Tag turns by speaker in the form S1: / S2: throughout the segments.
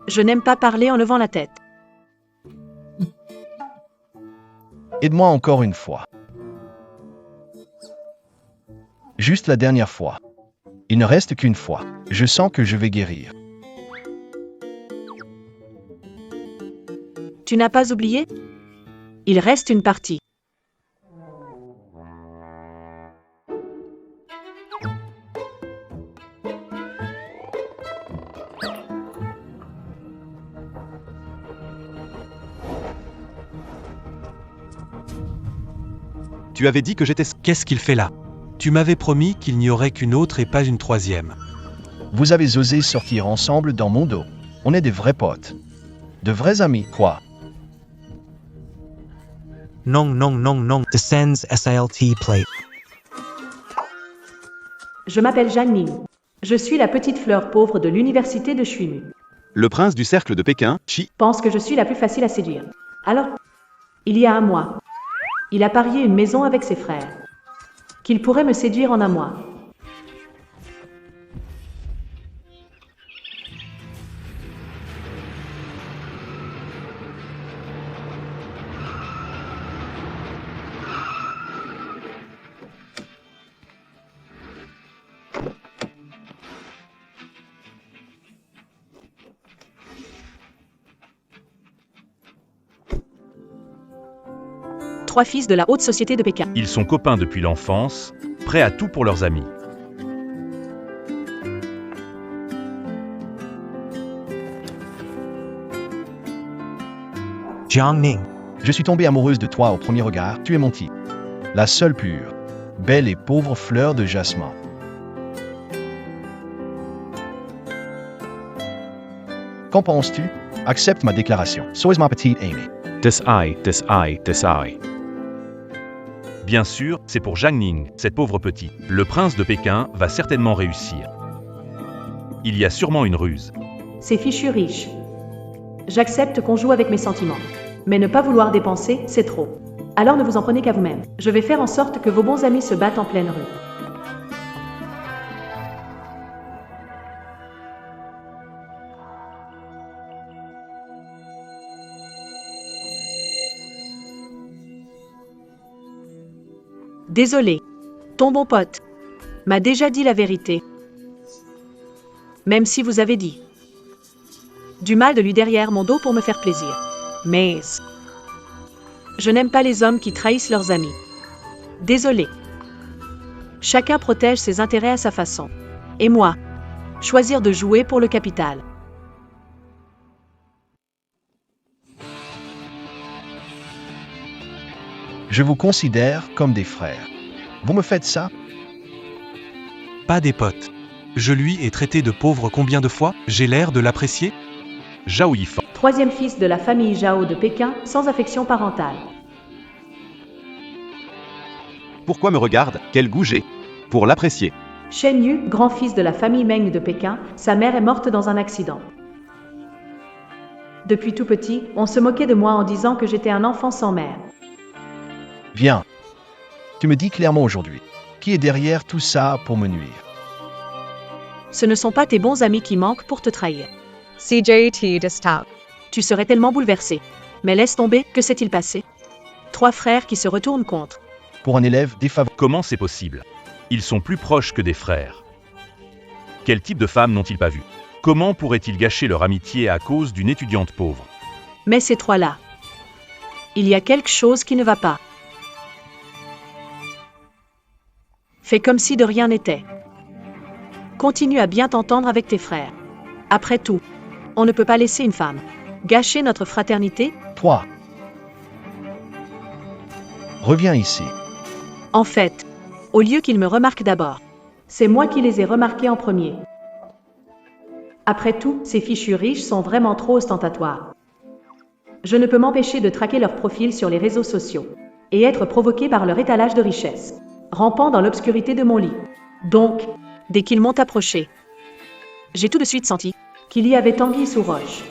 S1: Je n'aime pas parler en levant la tête.
S2: Aide-moi encore une fois. Juste la dernière fois. Il ne reste qu'une fois. Je sens que je vais guérir.
S1: Tu n'as pas oublié? Il reste une partie.
S3: Tu avais dit que j'étais...
S4: Qu'est-ce qu'il fait là? Tu m'avais promis qu'il n'y aurait qu'une autre et pas une troisième.
S2: Vous avez osé sortir ensemble dans mon dos. On est des vrais potes. De vrais amis, quoi.
S4: Non, non, non, non.
S5: Descends SALT plate.
S1: Je m'appelle Zhang Ning. Je suis la petite fleur pauvre de l'université de Shuimu.
S3: Le prince du cercle de Pékin, Chi,
S1: Pense que je suis la plus facile à séduire. Alors, il y a un mois, il a parié une maison avec ses frères. Qu'il pourrait me séduire en un mois. Trois fils de la haute société de Pékin.
S6: Ils sont copains depuis l'enfance, prêts à tout pour leurs amis.
S5: Jiang Ning.
S2: Je suis tombée amoureuse de toi au premier regard. Tu es mon type. La seule pure, belle et pauvre fleur de jasmin. Qu'en penses-tu? Accepte ma déclaration. Sois ma petite Amy.
S6: Des Ai. Bien sûr, c'est pour Zhang Ning, cette pauvre petite. Le prince de Pékin va certainement réussir. Il y a sûrement une ruse.
S1: Ces fichus riches. J'accepte qu'on joue avec mes sentiments. Mais ne pas vouloir dépenser, c'est trop. Alors ne vous en prenez qu'à vous-même. Je vais faire en sorte que vos bons amis se battent en pleine rue. Désolé. Ton bon pote m'a déjà dit la vérité. Même si vous avez dit du mal de lui derrière mon dos pour me faire plaisir. Mais je n'aime pas les hommes qui trahissent leurs amis. Désolé. Chacun protège ses intérêts à sa façon. Et moi, choisir de jouer pour le capital.
S2: Je vous considère comme des frères. Vous me faites ça?
S4: Pas des potes. Je lui ai traité de pauvre combien de fois? J'ai l'air de l'apprécier?
S6: Zhao Yifan.
S1: Troisième fils de la famille Zhao de Pékin, sans affection parentale.
S3: pourquoi me regarde? Quel goût j'ai pour l'apprécier.
S1: Shen Yu, grand-fils de la famille Meng de Pékin, sa mère est morte dans un accident. Depuis tout petit, on se moquait de moi en disant que j'étais un enfant sans mère.
S2: Viens. Tu me dis clairement aujourd'hui. Qui est derrière tout ça pour me nuire?
S1: Ce ne sont pas tes bons amis qui manquent pour te trahir.
S7: CJT Desktop.
S1: Tu serais tellement bouleversé. Mais laisse tomber, que s'est-il passé? 3 frères qui se retournent contre.
S2: Pour un élève défavorable.
S6: Comment c'est possible? Ils sont plus proches que des frères. Quel type de femme n'ont-ils pas vu? Comment pourraient-ils gâcher leur amitié à cause d'une étudiante pauvre?
S1: Mais ces 3-là. Il y a quelque chose qui ne va pas. Fais comme si de rien n'était. Continue à bien t'entendre avec tes frères. Après tout, on ne peut pas laisser une femme gâcher notre fraternité.
S2: 3. Reviens ici.
S1: En fait, au lieu qu'ils me remarquent d'abord, c'est moi qui les ai remarqués en premier. Après tout, ces fichus riches sont vraiment trop ostentatoires. Je ne peux m'empêcher de traquer leur profil sur les réseaux sociaux et être provoqué par leur étalage de richesse, rampant dans l'obscurité de mon lit. Donc, dès qu'ils m'ont approché, j'ai tout de suite senti qu'il y avait anguille sous roche.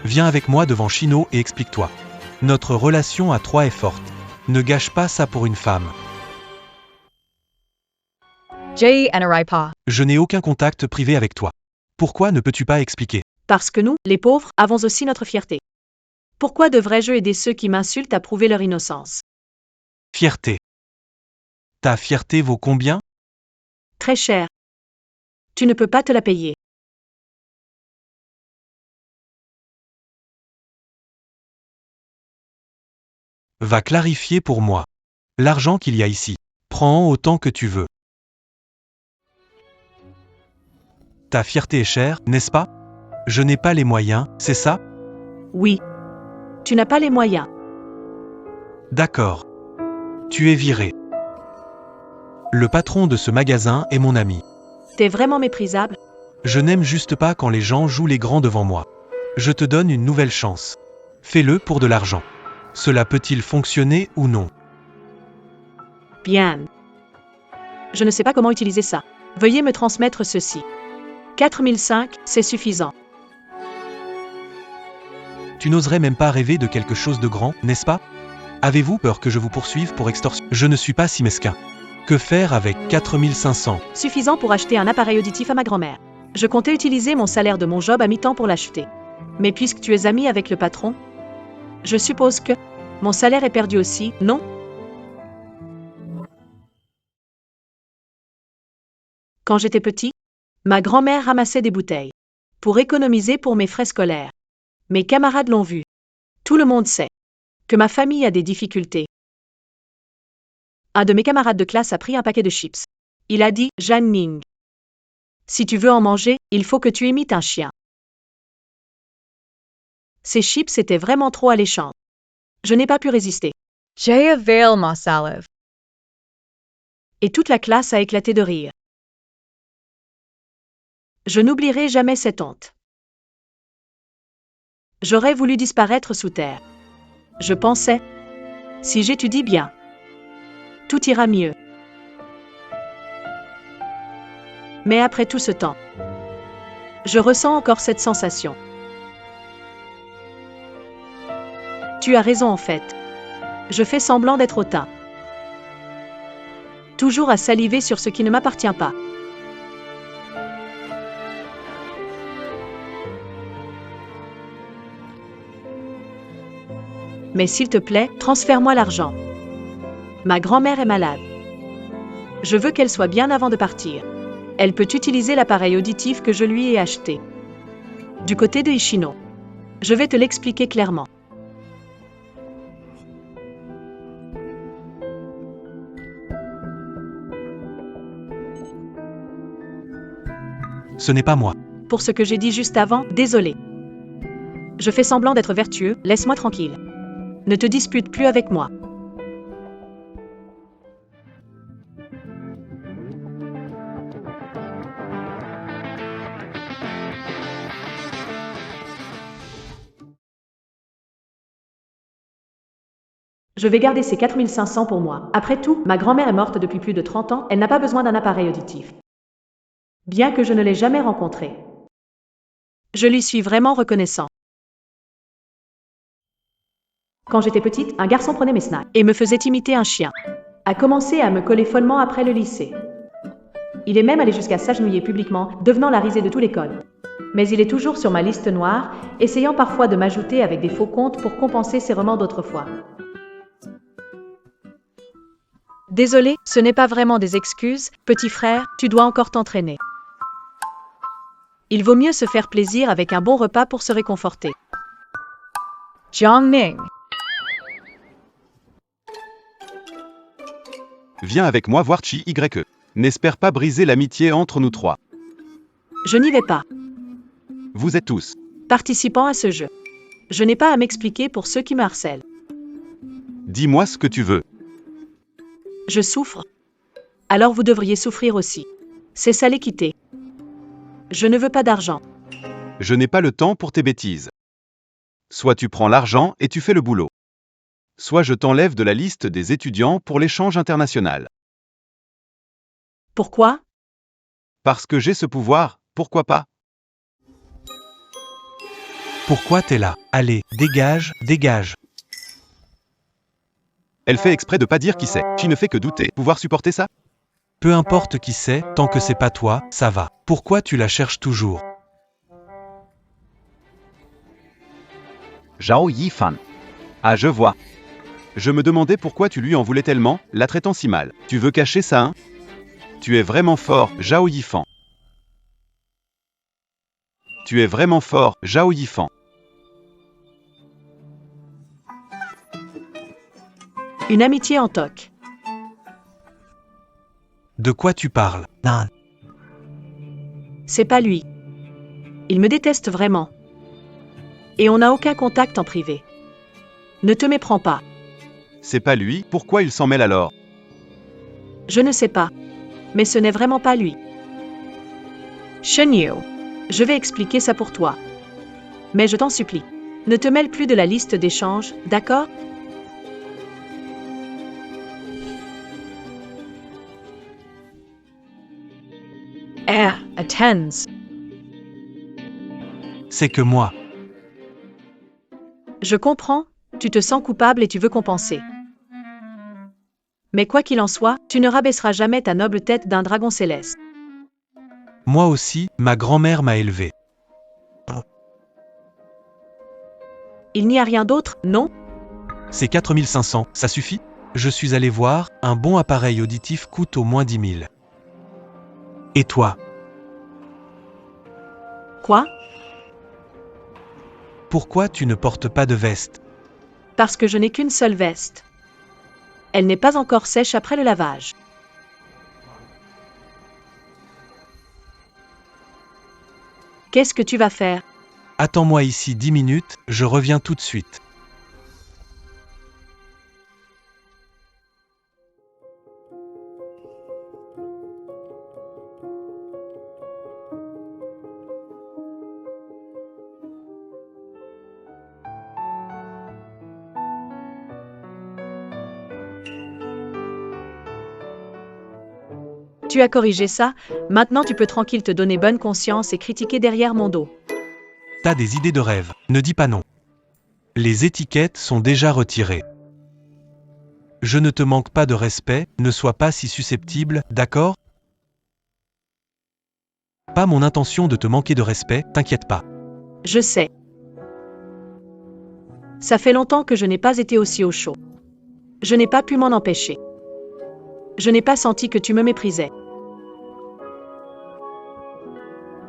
S4: Viens avec moi devant Chino et explique-toi. Notre relation à 3 est forte. Ne gâche pas ça pour une femme.
S7: J. Enaraipa.
S4: Je n'ai aucun contact privé avec toi. Pourquoi ne peux-tu pas expliquer?
S1: Parce que nous, les pauvres, avons aussi notre fierté. Pourquoi devrais-je aider ceux qui m'insultent à prouver leur innocence?
S4: Fierté. Ta fierté vaut combien?
S1: Très cher. Tu ne peux pas te la payer.
S4: Va clarifier pour moi. L'argent qu'il y a ici. Prends autant que tu veux. Ta fierté est chère, n'est-ce pas? Je n'ai pas les moyens, c'est ça?
S1: Oui. Tu n'as pas les moyens.
S4: D'accord. Tu es viré. Le patron de ce magasin est mon ami.
S1: T'es vraiment méprisable.
S4: Je n'aime juste pas quand les gens jouent les grands devant moi. Je te donne une nouvelle chance. Fais-le pour de l'argent. Cela peut-il fonctionner ou non?
S1: Bien. Je ne sais pas comment utiliser ça. Veuillez me transmettre ceci. 4005, c'est suffisant.
S4: Tu n'oserais même pas rêver de quelque chose de grand, n'est-ce pas? Avez-vous peur que je vous poursuive pour extorsion? Je ne suis pas si mesquin. Que faire avec 4500?
S1: Suffisant pour acheter un appareil auditif à ma grand-mère. Je comptais utiliser mon salaire de mon job à mi-temps pour l'acheter. Mais puisque tu es ami avec le patron, je suppose que mon salaire est perdu aussi, non? Quand j'étais petit, ma grand-mère ramassait des bouteilles pour économiser pour mes frais scolaires. Mes camarades l'ont vu. Tout le monde sait que ma famille a des difficultés. Un de mes camarades de classe a pris un paquet de chips. Il a dit « Jeanne Ning, si tu veux en manger, il faut que tu imites un chien. » Ces chips étaient vraiment trop alléchants. Je n'ai pas pu résister.
S7: Jaya Vail Masalev.
S1: Et toute la classe a éclaté de rire. Je n'oublierai jamais cette honte. J'aurais voulu disparaître sous terre. Je pensais, si j'étudie bien, tout ira mieux. Mais après tout ce temps, je ressens encore cette sensation. Tu as raison en fait. Je fais semblant d'être hautain. Toujours à saliver sur ce qui ne m'appartient pas. Mais s'il te plaît, transfère-moi l'argent. Ma grand-mère est malade. Je veux qu'elle soit bien avant de partir. Elle peut utiliser l'appareil auditif que je lui ai acheté. Du côté de Ishino. Je vais te l'expliquer clairement.
S4: Ce n'est pas moi.
S1: Pour ce que j'ai dit juste avant, désolé. Je fais semblant d'être vertueux, laisse-moi tranquille. Ne te dispute plus avec moi. Je vais garder ces 4500 pour moi. Après tout, ma grand-mère est morte depuis plus de 30 ans, elle n'a pas besoin d'un appareil auditif. Bien que je ne l'ai jamais rencontrée. Je lui suis vraiment reconnaissant. Quand j'étais petite, un garçon prenait mes snacks et me faisait imiter un chien. A commencé à me coller follement après le lycée. Il est même allé jusqu'à s'agenouiller publiquement, devenant la risée de toute l'école. Mais il est toujours sur ma liste noire, essayant parfois de m'ajouter avec des faux comptes pour compenser ses remords d'autrefois. Désolé, ce n'est pas vraiment des excuses, petit frère, tu dois encore t'entraîner. Il vaut mieux se faire plaisir avec un bon repas pour se réconforter.
S7: Jiangning.
S3: Viens avec moi voir Chi Y. N'espère pas briser l'amitié entre nous trois.
S1: Je n'y vais pas.
S3: Vous êtes tous.
S1: Participant à ce jeu. Je n'ai pas à m'expliquer pour ceux qui me harcèlent.
S3: Dis-moi ce que tu veux.
S1: Je souffre. Alors vous devriez souffrir aussi. C'est ça l'équité. Je ne veux pas d'argent.
S3: Je n'ai pas le temps pour tes bêtises. Soit tu prends l'argent et tu fais le boulot. Soit je t'enlève de la liste des étudiants pour l'échange international.
S1: Pourquoi?
S3: Parce que j'ai ce pouvoir, pourquoi pas?
S4: Pourquoi t'es là? Allez, dégage, dégage.
S3: Elle fait exprès de pas dire qui c'est. Chi ne fait que douter. Pouvoir supporter ça?
S4: Peu importe qui c'est, tant que c'est pas toi, ça va. Pourquoi tu la cherches toujours?
S3: Zhao Yifan. Ah, je vois. Je me demandais pourquoi tu lui en voulais tellement, la traitant si mal. Tu veux cacher ça, hein? Tu es vraiment fort, Zhao Yifan. Tu es vraiment fort, Zhao Yifan.
S1: Une amitié en toc.
S4: De quoi tu parles?
S5: Non.
S1: C'est pas lui. Il me déteste vraiment. Et on n'a aucun contact en privé. Ne te méprends pas.
S3: C'est pas lui, pourquoi il s'en mêle alors?
S1: Je ne sais pas. Mais ce n'est vraiment pas lui. Shen Yu, je vais expliquer ça pour toi. Mais je t'en supplie. Ne te mêle plus de la liste d'échanges, d'accord?
S7: Attends.
S4: C'est que moi.
S1: Je comprends, tu te sens coupable et tu veux compenser. Mais quoi qu'il en soit, tu ne rabaisseras jamais ta noble tête d'un dragon céleste.
S4: Moi aussi, ma grand-mère m'a élevé.
S1: Il n'y a rien d'autre, non?
S4: C'est 4500, ça suffit? Je suis allé voir, un bon appareil auditif coûte au moins 10 000. Et toi?
S1: Quoi?
S4: Pourquoi tu ne portes pas de veste?
S1: Parce que je n'ai qu'une seule veste. Elle n'est pas encore sèche après le lavage. Qu'est-ce que tu vas faire?
S4: Attends-moi ici 10 minutes, je reviens tout de suite.
S1: Tu as corrigé ça, maintenant tu peux tranquille te donner bonne conscience et critiquer derrière mon dos.
S4: T'as des idées de rêve, ne dis pas non. Les étiquettes sont déjà retirées. Je ne te manque pas de respect, ne sois pas si susceptible, d'accord? Pas mon intention de te manquer de respect, t'inquiète pas.
S1: Je sais. Ça fait longtemps que je n'ai pas été aussi au chaud. Je n'ai pas pu m'en empêcher. Je n'ai pas senti que tu me méprisais.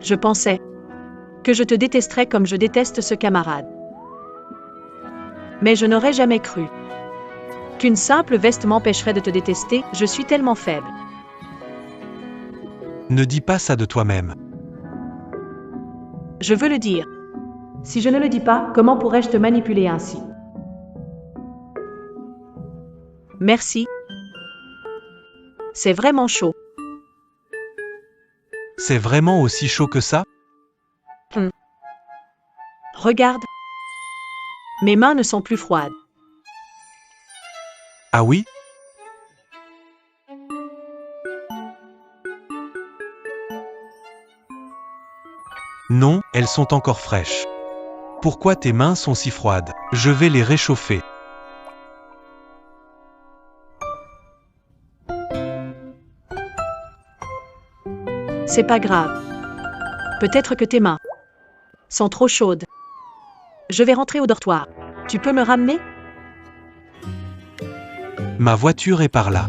S1: Je pensais que je te détesterais comme je déteste ce camarade. Mais je n'aurais jamais cru qu'une simple veste m'empêcherait de te détester, je suis tellement faible.
S4: Ne dis pas ça de toi-même.
S1: Je veux le dire. Si je ne le dis pas, comment pourrais-je te manipuler ainsi? Merci. C'est vraiment chaud.
S4: C'est vraiment aussi chaud que ça?
S1: Regarde. Mes mains ne sont plus froides.
S4: Ah oui? Non, elles sont encore fraîches. Pourquoi tes mains sont si froides? Je vais les réchauffer.
S1: C'est pas grave. Peut-être que tes mains sont trop chaudes. Je vais rentrer au dortoir. Tu peux me ramener?
S4: Ma voiture est par là.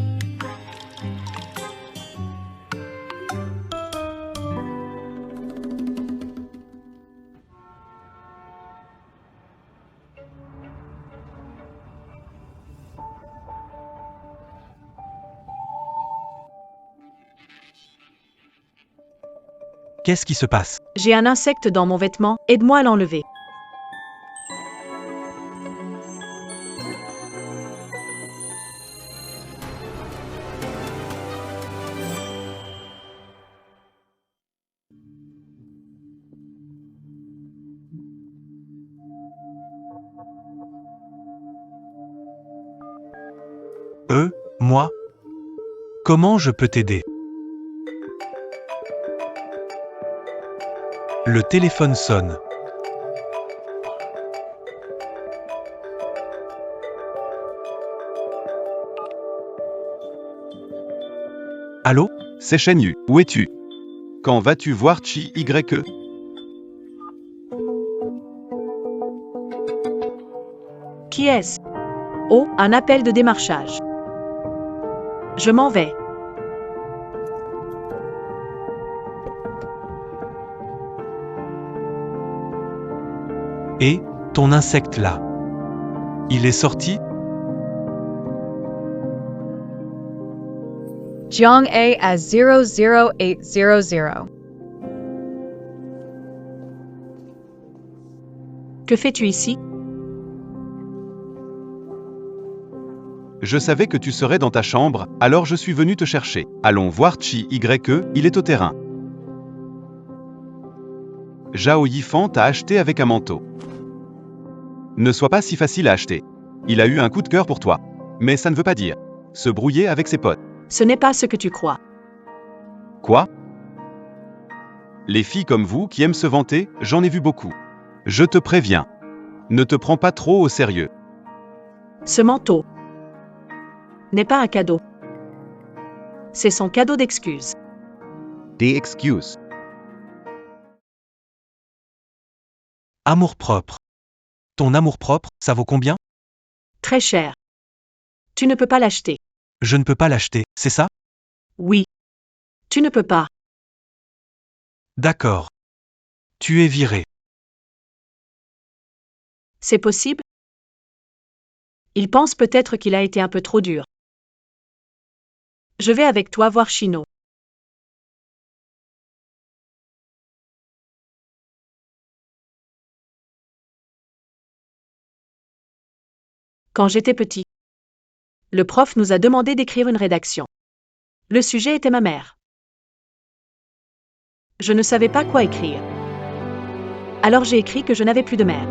S4: Qu'est-ce qui se passe?
S1: J'ai un insecte dans mon vêtement, aide-moi à l'enlever.
S4: Moi? Comment je peux t'aider? Le téléphone sonne. Allô?
S3: C'est Shen Yu, où es-tu? Quand vas-tu voir Chi-YE?
S1: Qui est-ce? Oh, un appel de démarchage. Je m'en vais.
S4: Et, ton insecte là. Il est sorti?
S7: Jiang A as 00800.
S1: Que fais-tu ici?
S3: Je savais que tu serais dans ta chambre, alors je suis venu te chercher. Allons voir Chi YE, il est au terrain. Zhao Yifan t'a acheté avec un manteau. Ne sois pas si facile à acheter. Il a eu un coup de cœur pour toi. Mais ça ne veut pas dire se brouiller avec ses potes.
S1: Ce n'est pas ce que tu crois.
S3: Quoi? Les filles comme vous qui aiment se vanter, j'en ai vu beaucoup. Je te préviens. Ne te prends pas trop au sérieux.
S1: Ce manteau n'est pas un cadeau. C'est son cadeau d'excuse.
S3: Des excuses.
S4: Amour-propre. Ton amour-propre, ça vaut combien?
S1: Très cher. Tu ne peux pas l'acheter.
S4: Je ne peux pas l'acheter, c'est ça?
S1: Oui. Tu ne peux pas.
S4: D'accord. Tu es viré.
S1: C'est possible? Il pense peut-être qu'il a été un peu trop dur. Je vais avec toi voir Chino. Quand j'étais petit, le prof nous a demandé d'écrire une rédaction. Le sujet était ma mère. Je ne savais pas quoi écrire. Alors j'ai écrit que je n'avais plus de mère.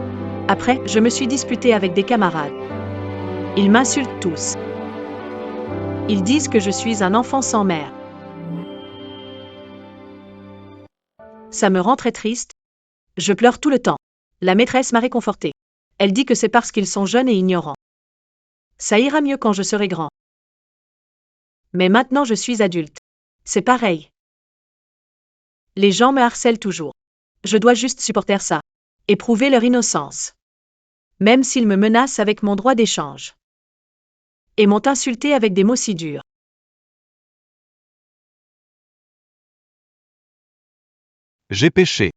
S1: Après, je me suis disputée avec des camarades. Ils m'insultent tous. Ils disent que je suis un enfant sans mère. Ça me rend très triste. Je pleure tout le temps. La maîtresse m'a réconfortée. Elle dit que c'est parce qu'ils sont jeunes et ignorants. Ça ira mieux quand je serai grand. Mais maintenant je suis adulte. C'est pareil. Les gens me harcèlent toujours. Je dois juste supporter ça. Et prouver leur innocence. Même s'ils me menacent avec mon droit d'échange. Et m'ont insulté avec des mots si durs.
S3: J'ai péché.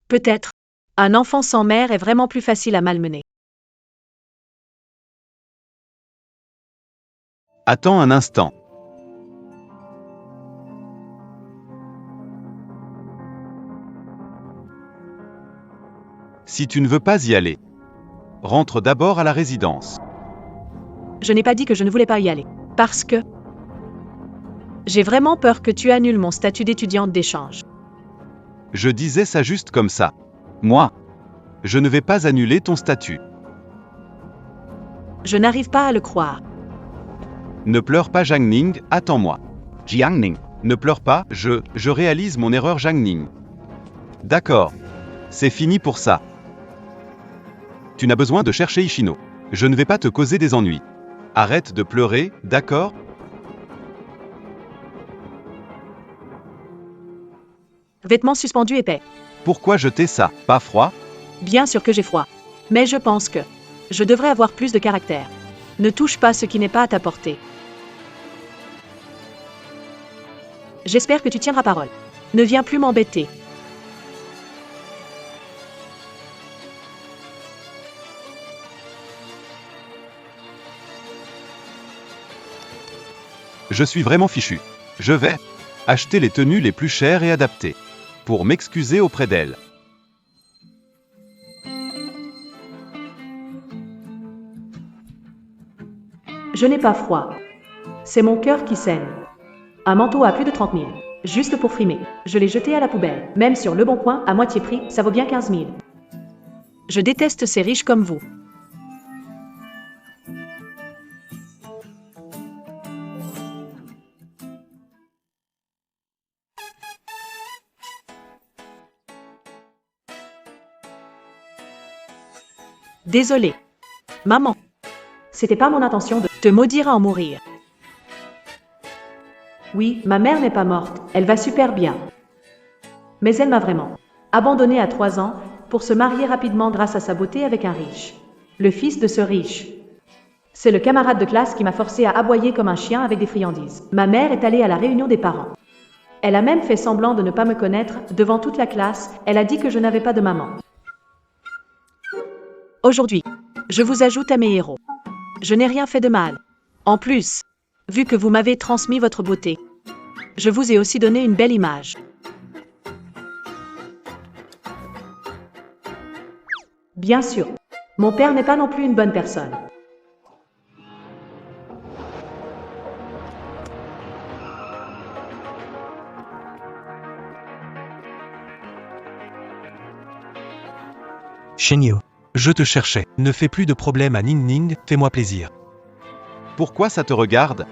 S1: Peut-être. Un enfant sans mère est vraiment plus facile à malmener.
S3: Attends un instant. Si tu ne veux pas y aller, rentre d'abord à la résidence.
S1: Je n'ai pas dit que je ne voulais pas y aller. Parce que j'ai vraiment peur que tu annules mon statut d'étudiante d'échange.
S3: Je disais ça juste comme ça. Moi, je ne vais pas annuler ton statut.
S1: Je n'arrive pas à le croire.
S3: Ne pleure pas Zhang Ning, attends-moi. Jiang Ning. Ne pleure pas, je réalise mon erreur Zhang Ning. D'accord. C'est fini pour ça. Tu n'as besoin de chercher Ishino. Je ne vais pas te causer des ennuis. Arrête de pleurer, d'accord?
S1: Vêtements suspendus épais.
S3: Pourquoi jeter ça? Pas froid?
S1: Bien sûr que j'ai froid. Mais je pense que je devrais avoir plus de caractère. Ne touche pas ce qui n'est pas à ta portée. J'espère que tu tiendras parole. Ne viens plus m'embêter.
S3: Je suis vraiment fichu. Je vais acheter les tenues les plus chères et adaptées. Pour m'excuser auprès d'elle.
S1: Je n'ai pas froid. C'est mon cœur qui saigne. Un manteau à plus de 30 000. Juste pour frimer. Je l'ai jeté à la poubelle. Même sur Le Bon Coin, à moitié prix, ça vaut bien 15 000. Je déteste ces riches comme vous. Désolé. Maman. C'était pas mon intention de te maudire à en mourir. Oui, ma mère n'est pas morte, elle va super bien. Mais elle m'a vraiment abandonnée à 3 ans pour se marier rapidement grâce à sa beauté avec un riche. Le fils de ce riche. C'est le camarade de classe qui m'a forcé à aboyer comme un chien avec des friandises. Ma mère est allée à la réunion des parents. Elle a même fait semblant de ne pas me connaître, devant toute la classe, elle a dit que je n'avais pas de maman. Aujourd'hui, je vous ajoute à mes héros. Je n'ai rien fait de mal. En plus, vu que vous m'avez transmis votre beauté, je vous ai aussi donné une belle image. Bien sûr, mon père n'est pas non plus une bonne personne.
S5: Shinyu.
S4: Je te cherchais. Ne fais plus de problème à Ning Ning, fais-moi plaisir.
S3: Pourquoi ça te regarde?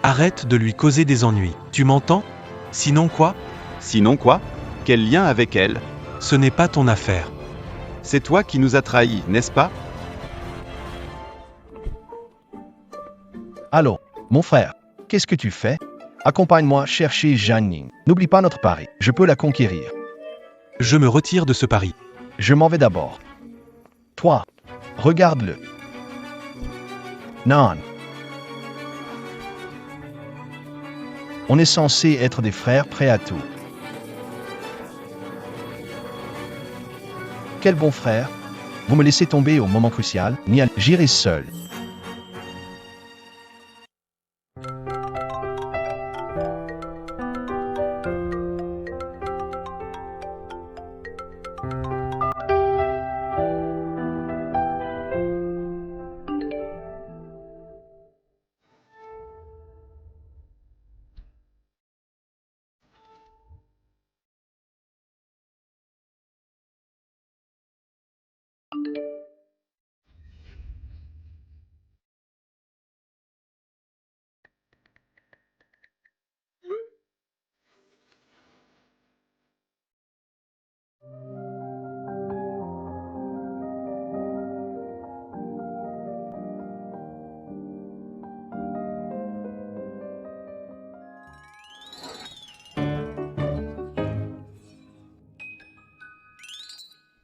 S4: Arrête de lui causer des ennuis. Tu m'entends? Sinon quoi?
S3: Sinon quoi? Quel lien avec elle?
S4: Ce n'est pas ton affaire.
S3: C'est toi qui nous as trahis, n'est-ce pas?
S2: Allô, mon frère, qu'est-ce que tu fais? Accompagne-moi chercher Zhang Ning. N'oublie pas notre pari, je peux la conquérir.
S4: Je me retire de ce pari.
S2: Je m'en vais d'abord. Toi, regarde-le. Non. On est censé être des frères prêts à tout. Quel bon frère. Vous me laissez tomber au moment crucial, j'irai seul.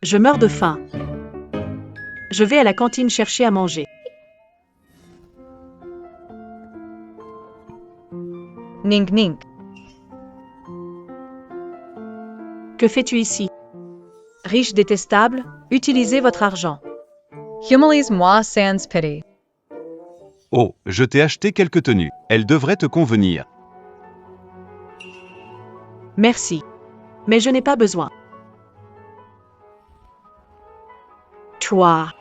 S1: Je meurs de faim. Je vais à la cantine chercher à manger.
S7: Ning Ning.
S1: Que fais-tu ici? Riche détestable, utilisez votre argent.
S7: Humilis-moi sans pity.
S3: Oh, je t'ai acheté quelques tenues. Elles devraient te convenir.
S1: Merci. Mais je n'ai pas besoin. Toi.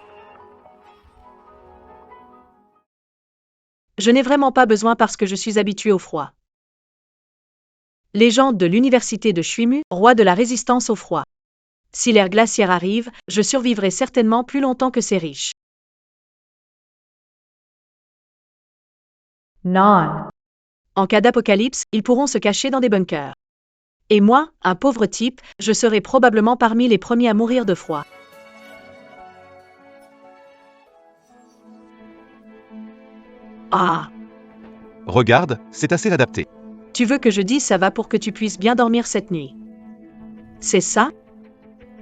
S1: Je n'ai vraiment pas besoin parce que je suis habitué au froid. Légende de l'université de Shuimu, roi de la résistance au froid. Si l'ère glaciaire arrive, je survivrai certainement plus longtemps que ces riches.
S7: Non.
S1: En cas d'apocalypse, ils pourront se cacher dans des bunkers. Et moi, un pauvre type, je serai probablement parmi les premiers à mourir de froid. Ah!
S3: Regarde, c'est assez adapté.
S1: Tu veux que je dise ça va pour que tu puisses bien dormir cette nuit? C'est ça?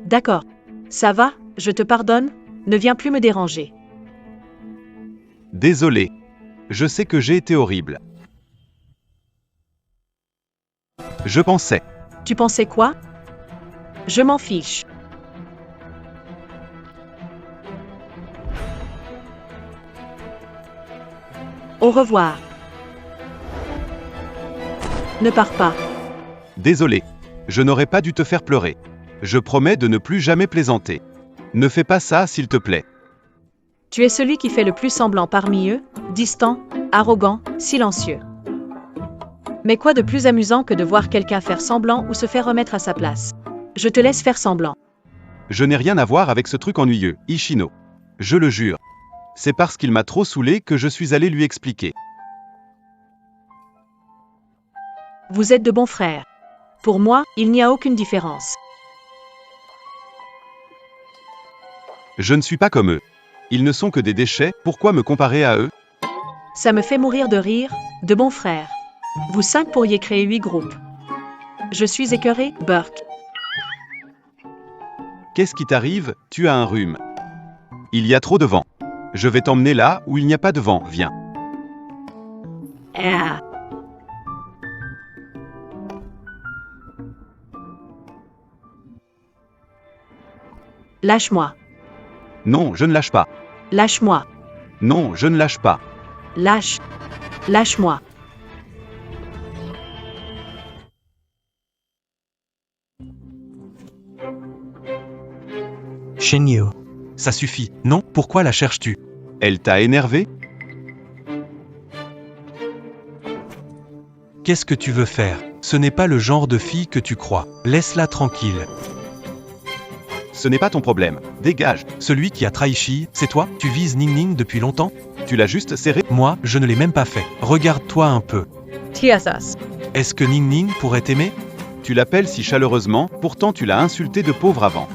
S1: D'accord. Ça va, je te pardonne, ne viens plus me déranger.
S3: Désolé. Je sais que j'ai été horrible. Je pensais.
S1: Tu pensais quoi? Je m'en fiche. Au revoir. Ne pars pas.
S3: Désolé. Je n'aurais pas dû te faire pleurer. Je promets de ne plus jamais plaisanter. Ne fais pas ça, s'il te plaît.
S1: Tu es celui qui fait le plus semblant parmi eux, distant, arrogant, silencieux. Mais quoi de plus amusant que de voir quelqu'un faire semblant ou se faire remettre à sa place? Je te laisse faire semblant.
S3: Je n'ai rien à voir avec ce truc ennuyeux, Ishino. Je le jure. C'est parce qu'il m'a trop saoulé que je suis allé lui expliquer.
S1: Vous êtes de bons frères. Pour moi, il n'y a aucune différence.
S3: Je ne suis pas comme eux. Ils ne sont que des déchets, pourquoi me comparer à eux?
S1: Ça me fait mourir de rire, de bons frères. Vous 5 pourriez créer 8 groupes. Je suis écœuré, Burke.
S3: Qu'est-ce qui t'arrive? Tu as un rhume. Il y a trop de vent. Je vais t'emmener là où il n'y a pas de vent, viens.
S1: Ah. Lâche-moi.
S3: Non, je ne lâche pas.
S1: Lâche-moi.
S3: Non, je ne lâche pas.
S1: Lâche. Lâche-moi.
S5: Shinyu.
S4: Ça suffit. Non, pourquoi la cherches-tu?
S3: Elle t'a énervé?
S4: Qu'est-ce que tu veux faire? Ce n'est pas le genre de fille que tu crois. Laisse-la tranquille.
S3: Ce n'est pas ton problème. Dégage.
S4: Celui qui a trahi Shi, c'est toi? Tu vises Ning Ning depuis longtemps?
S3: Tu l'as juste serré?
S4: Moi, je ne l'ai même pas fait. Regarde-toi un peu.
S7: TSS.
S4: Est-ce que Ning Ning pourrait t'aimer?
S3: Tu l'appelles si chaleureusement, pourtant tu l'as insulté de pauvre avant.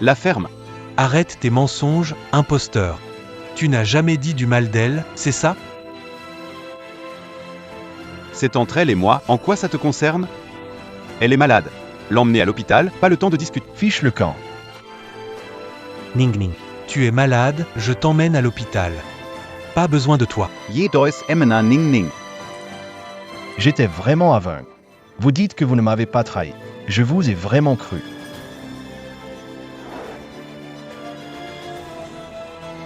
S3: La ferme.
S4: Arrête tes mensonges, imposteur. Tu n'as jamais dit du mal d'elle, c'est ça?
S3: C'est entre elle et moi, en quoi ça te concerne? Elle est malade. L'emmener à l'hôpital, pas le temps de discuter.
S2: Fiche le camp.
S5: Ning Ning.
S4: Tu es malade, je t'emmène à l'hôpital. Pas besoin de toi.
S3: Jedois emena Ning Ning.
S2: J'étais vraiment aveugle. Vous dites que vous ne m'avez pas trahi. Je vous ai vraiment cru.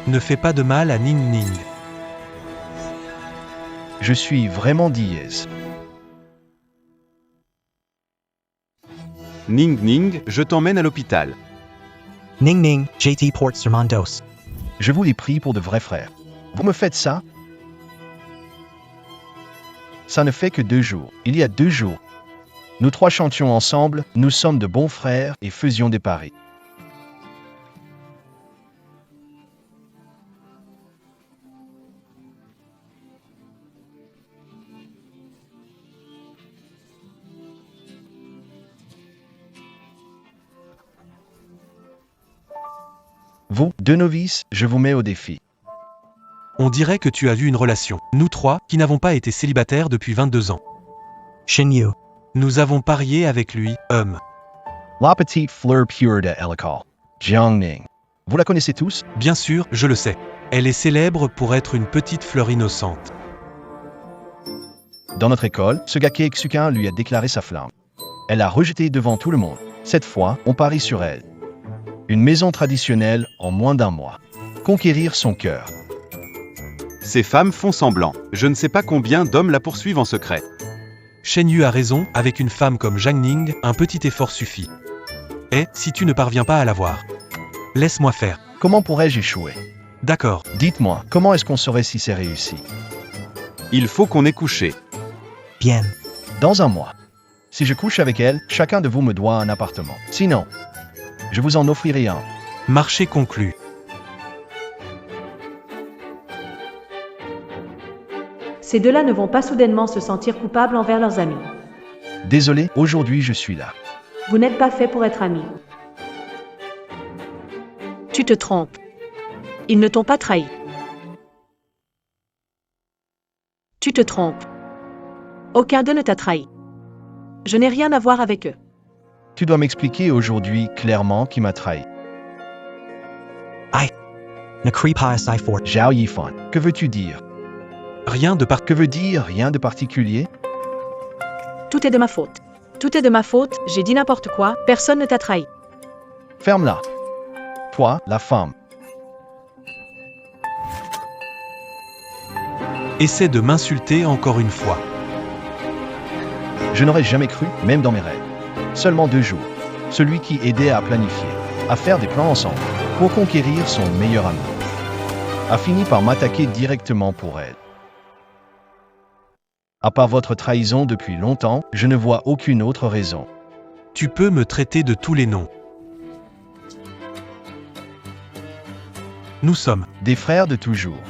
S4: Ne fais pas de mal à Ning Ning.
S2: Je suis vraiment dièse.
S3: Ning Ning, je t'emmène à l'hôpital.
S5: Ning Ning, JT Port Sermandos.
S2: Je vous ai pris pour de vrais frères. Vous me faites ça? Ça ne fait que 2 jours. Il y a 2 jours. Nous 3 chantions ensemble, nous sommes de bons frères et faisions des paris. Vous, 2 novices, je vous mets au défi.
S4: On dirait que tu as eu une relation. Nous 3, qui n'avons pas été célibataires depuis 22 ans.
S5: Shinyu.
S4: Nous avons parié avec lui,
S2: La petite fleur pure de l'école. Jiangning. Vous la connaissez tous?
S4: Bien sûr, je le sais. Elle est célèbre pour être une petite fleur innocente.
S2: Dans notre école, ce gars Keisukan lui a déclaré sa flamme. Elle a rejeté devant tout le monde. Cette fois, on parie sur elle. Une maison traditionnelle en moins d'1 mois. Conquérir son cœur.
S3: Ces femmes font semblant. Je ne sais pas combien d'hommes la poursuivent en secret.
S4: Shen Yu a raison, avec une femme comme Zhang Ning, un petit effort suffit. Et, si tu ne parviens pas à la voir, laisse-moi faire.
S2: Comment pourrais-je échouer?
S4: D'accord.
S2: Dites-moi, comment est-ce qu'on saurait si c'est réussi?
S3: Il faut qu'on ait couché.
S5: Bien.
S2: Dans 1 mois. Si je couche avec elle, chacun de vous me doit un appartement. Sinon, je vous en offrirai un.
S4: Marché conclu.
S1: Ces deux-là ne vont pas soudainement se sentir coupables envers leurs amis.
S2: Désolé, aujourd'hui je suis là.
S1: Vous n'êtes pas fait pour être amis. Tu te trompes. Ils ne t'ont pas trahi. Tu te trompes. Aucun d'eux ne t'a trahi. Je n'ai rien à voir avec eux.
S2: Tu dois m'expliquer aujourd'hui clairement qui m'a trahi.
S5: Nakri Pi Fort.
S2: Zhao Yifan. Que veux-tu dire?
S4: Rien de
S2: Que veut dire rien de particulier?
S1: Tout est de ma faute. Tout est de ma faute, j'ai dit n'importe quoi, personne ne t'a trahi.
S2: Ferme-la. Toi, la femme.
S4: Essaie de m'insulter encore une fois.
S2: Je n'aurais jamais cru, même dans mes rêves. Seulement 2 jours. Celui qui aidait à planifier, à faire des plans ensemble, pour conquérir son meilleur ami, a fini par m'attaquer directement pour elle. À part votre trahison depuis longtemps, je ne vois aucune autre raison.
S4: Tu peux me traiter de tous les noms. Nous sommes
S2: Des frères de toujours.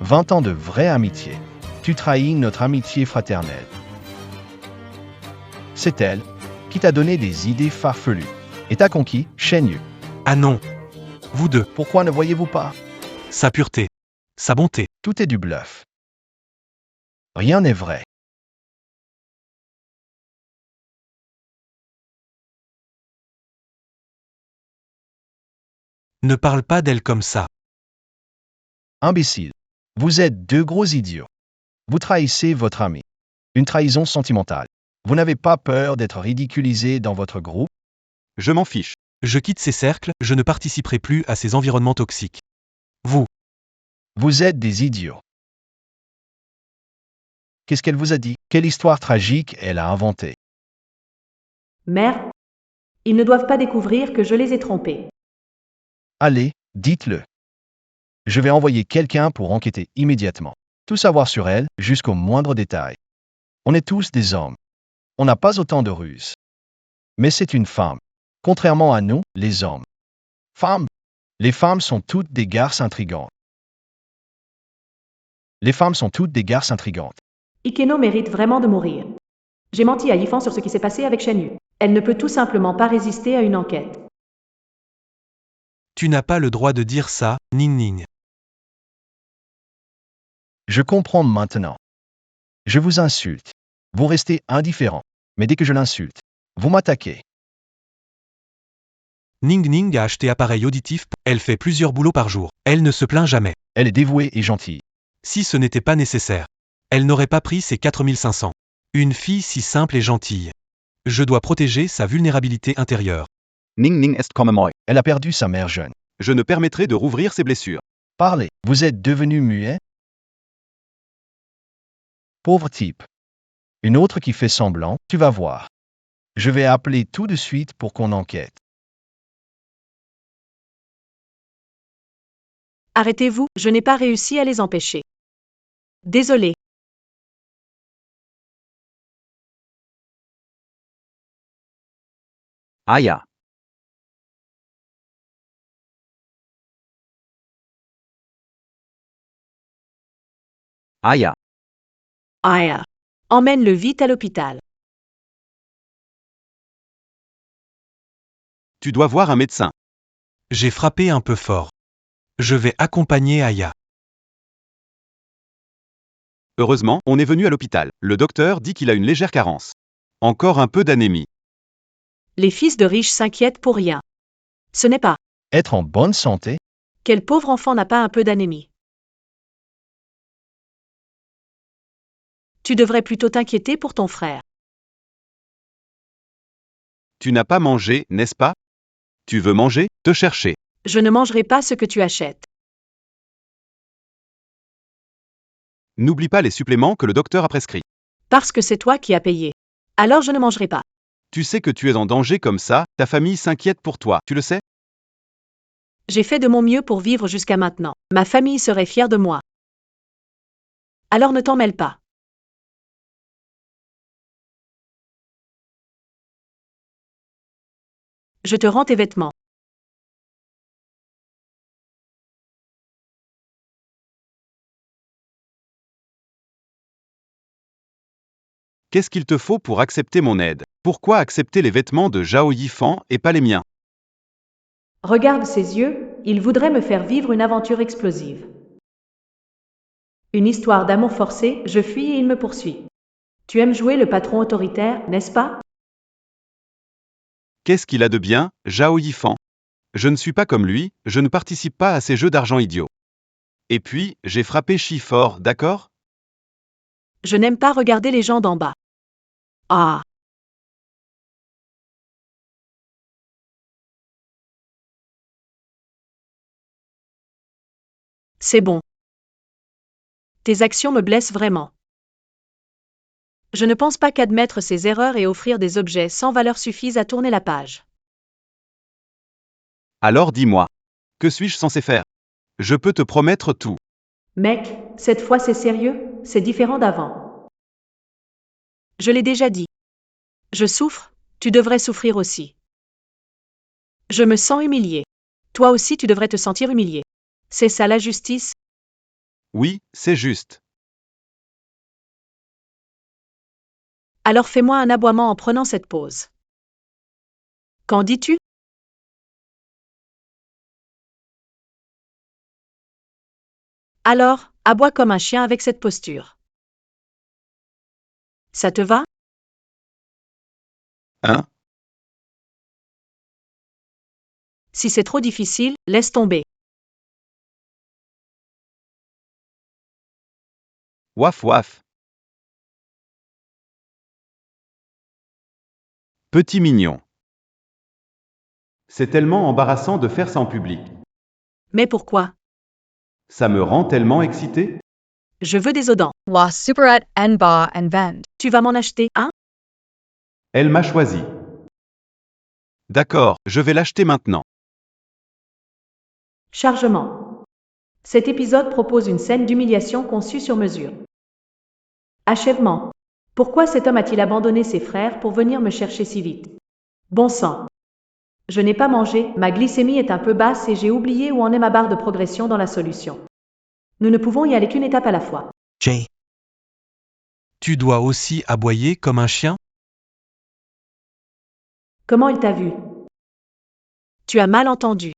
S2: 20 ans de vraie amitié. Tu trahis notre amitié fraternelle. C'est elle qui t'a donné des idées farfelues. Et t'a conquis, Shen Yu.
S4: Ah non. Vous deux,
S2: Pourquoi ne voyez-vous pas?
S4: sa pureté, sa bonté.
S2: Tout est du bluff. Rien n'est vrai.
S4: Ne parle pas d'elle comme ça.
S2: Imbécile. Vous êtes deux gros idiots. Vous trahissez votre ami. Une trahison sentimentale. Vous n'avez pas peur d'être ridiculisé dans votre groupe?
S3: Je m'en fiche.
S4: Je quitte ces cercles, je ne participerai plus à ces environnements toxiques. Vous,
S2: Vous êtes des idiots. Qu'est-ce qu'elle vous a dit? Quelle histoire tragique elle a inventée?
S1: Mère, ils ne doivent pas découvrir que je les ai trompés.
S2: Allez, dites-le. Je vais envoyer quelqu'un pour enquêter immédiatement. Tout savoir sur elle, jusqu'au moindre détail. On est tous des hommes. On n'a pas autant de ruses. Mais c'est une femme. Contrairement à nous, les hommes. Femmes. Les femmes sont toutes des garces intrigantes. Les femmes sont toutes des garces intrigantes.
S1: Ikeno mérite vraiment de mourir. J'ai menti à Yifan sur ce qui s'est passé avec Shen Yu. Elle ne peut tout simplement pas résister à une enquête.
S4: tu n'as pas le droit de dire ça, Ning Ning.
S2: Je comprends maintenant. Je vous insulte. Vous restez indifférent. Mais dès que je l'insulte, vous m'attaquez.
S4: Ning Ning a acheté appareil auditif, elle fait plusieurs boulots par jour. Elle ne se plaint jamais.
S2: Elle est dévouée et gentille.
S4: Si ce n'était pas nécessaire, elle n'aurait pas pris ses 4500. Une fille si simple et gentille. Je dois protéger sa vulnérabilité intérieure.
S3: Ning Ning est comme moi.
S2: Elle a perdu sa mère jeune.
S3: Je ne permettrai de rouvrir ses blessures.
S2: Parlez. Vous êtes devenu muet? Pauvre type. Une autre qui fait semblant, tu vas voir. Je vais appeler tout de suite pour qu'on enquête.
S1: Arrêtez-vous, je n'ai pas réussi à les empêcher. Désolé.
S3: Aya. Aya.
S1: Aya. Emmène-le vite à l'hôpital.
S3: Tu dois voir un médecin.
S4: J'ai frappé un peu fort. Je vais accompagner Aya.
S3: Heureusement, on est venu à l'hôpital. Le docteur dit qu'il a une légère carence. Encore un peu d'anémie.
S1: Les fils de riches s'inquiètent pour rien. Ce n'est pas.
S2: Être en bonne santé?
S1: Quel pauvre enfant n'a pas un peu d'anémie? Tu devrais plutôt t'inquiéter pour ton frère.
S3: Tu n'as pas mangé, n'est-ce pas? Tu veux manger? Te chercher.
S1: Je ne mangerai pas ce que tu achètes.
S3: N'oublie pas les suppléments que le docteur a prescrits.
S1: Parce que c'est toi qui as payé. Alors je ne mangerai pas.
S3: Tu sais que tu es en danger comme ça, ta famille s'inquiète pour toi, tu le sais?
S1: J'ai fait de mon mieux pour vivre jusqu'à maintenant. Ma famille serait fière de moi. Alors ne t'en mêle pas. Je te rends tes vêtements.
S3: Qu'est-ce qu'il te faut pour accepter mon aide? Pourquoi accepter les vêtements de Zhao Yifan et pas les miens?
S1: Regarde ses yeux, il voudrait me faire vivre une aventure explosive. Une histoire d'amour forcé, je fuis et il me poursuit. Tu aimes jouer le patron autoritaire, n'est-ce pas?
S3: Qu'est-ce qu'il a de bien, Zhao Yifan? Je ne suis pas comme lui, je ne participe pas à ces jeux d'argent idiots. Et puis, j'ai frappé Chi fort, d'accord?
S1: Je n'aime pas regarder les gens d'en bas. Ah! C'est bon. Tes actions me blessent vraiment. Je ne pense pas qu'admettre ses erreurs et offrir des objets sans valeur suffisent à tourner la page.
S3: Alors dis-moi. Que suis-je censé faire? Je peux te promettre tout.
S1: Mec, cette fois c'est sérieux, c'est différent d'avant. Je l'ai déjà dit. Je souffre, tu devrais souffrir aussi. Je me sens humilié. Toi aussi tu devrais te sentir humilié. C'est ça la justice?
S3: Oui, c'est juste.
S1: Alors fais-moi un aboiement en prenant cette pause. Qu'en dis-tu? Alors, aboie comme un chien avec cette posture. Ça te va?
S3: Hein?
S1: Si c'est trop difficile, laisse tomber.
S3: Waf waf. Petit mignon. C'est tellement embarrassant de faire ça en public.
S1: Mais pourquoi?
S3: Ça me rend tellement excité.
S1: Je veux des audents.
S7: Was superat en ba en vend.
S1: Tu vas m'en acheter un?
S3: Elle m'a choisi. D'accord, je vais l'acheter maintenant.
S1: Chargement. Cet épisode propose une scène d'humiliation conçue sur mesure. Achèvement. Pourquoi cet homme a-t-il abandonné ses frères pour venir me chercher si vite? Bon sang. Je n'ai pas mangé, ma glycémie est un peu basse et j'ai oublié où en est ma barre de progression dans la solution. Nous ne pouvons y aller qu'une étape à la fois.
S5: J.
S4: Tu dois aussi aboyer comme un chien?
S1: Comment il t'a vu? Tu as mal entendu.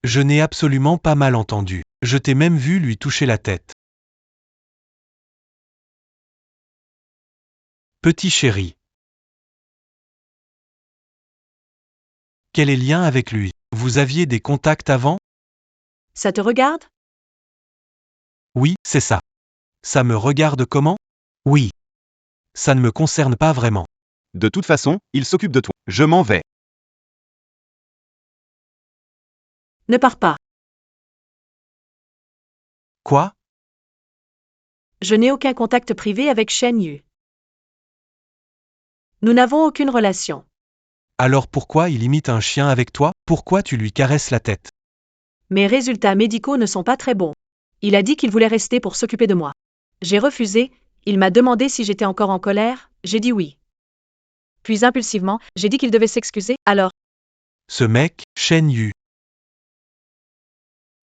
S4: Je n'ai absolument pas mal entendu. Je t'ai même vu lui toucher la tête. Petit chéri. Quel est le lien avec lui? Vous aviez des contacts avant?
S1: Ça te regarde?
S4: Oui, c'est ça. Ça me regarde comment?
S5: Oui.
S4: Ça ne me concerne pas vraiment.
S3: De toute façon, il s'occupe de toi. Je m'en vais.
S1: Ne pars pas.
S4: Quoi?
S1: Je n'ai aucun contact privé avec Shen Yu. Nous n'avons aucune relation.
S4: Alors pourquoi il imite un chien avec toi? Pourquoi tu lui caresses la tête?
S1: Mes résultats médicaux ne sont pas très bons. Il a dit qu'il voulait rester pour s'occuper de moi. J'ai refusé, il m'a demandé si j'étais encore en colère, j'ai dit oui. Puis impulsivement, j'ai dit qu'il devait s'excuser, alors,
S4: Ce mec, Shen Yu.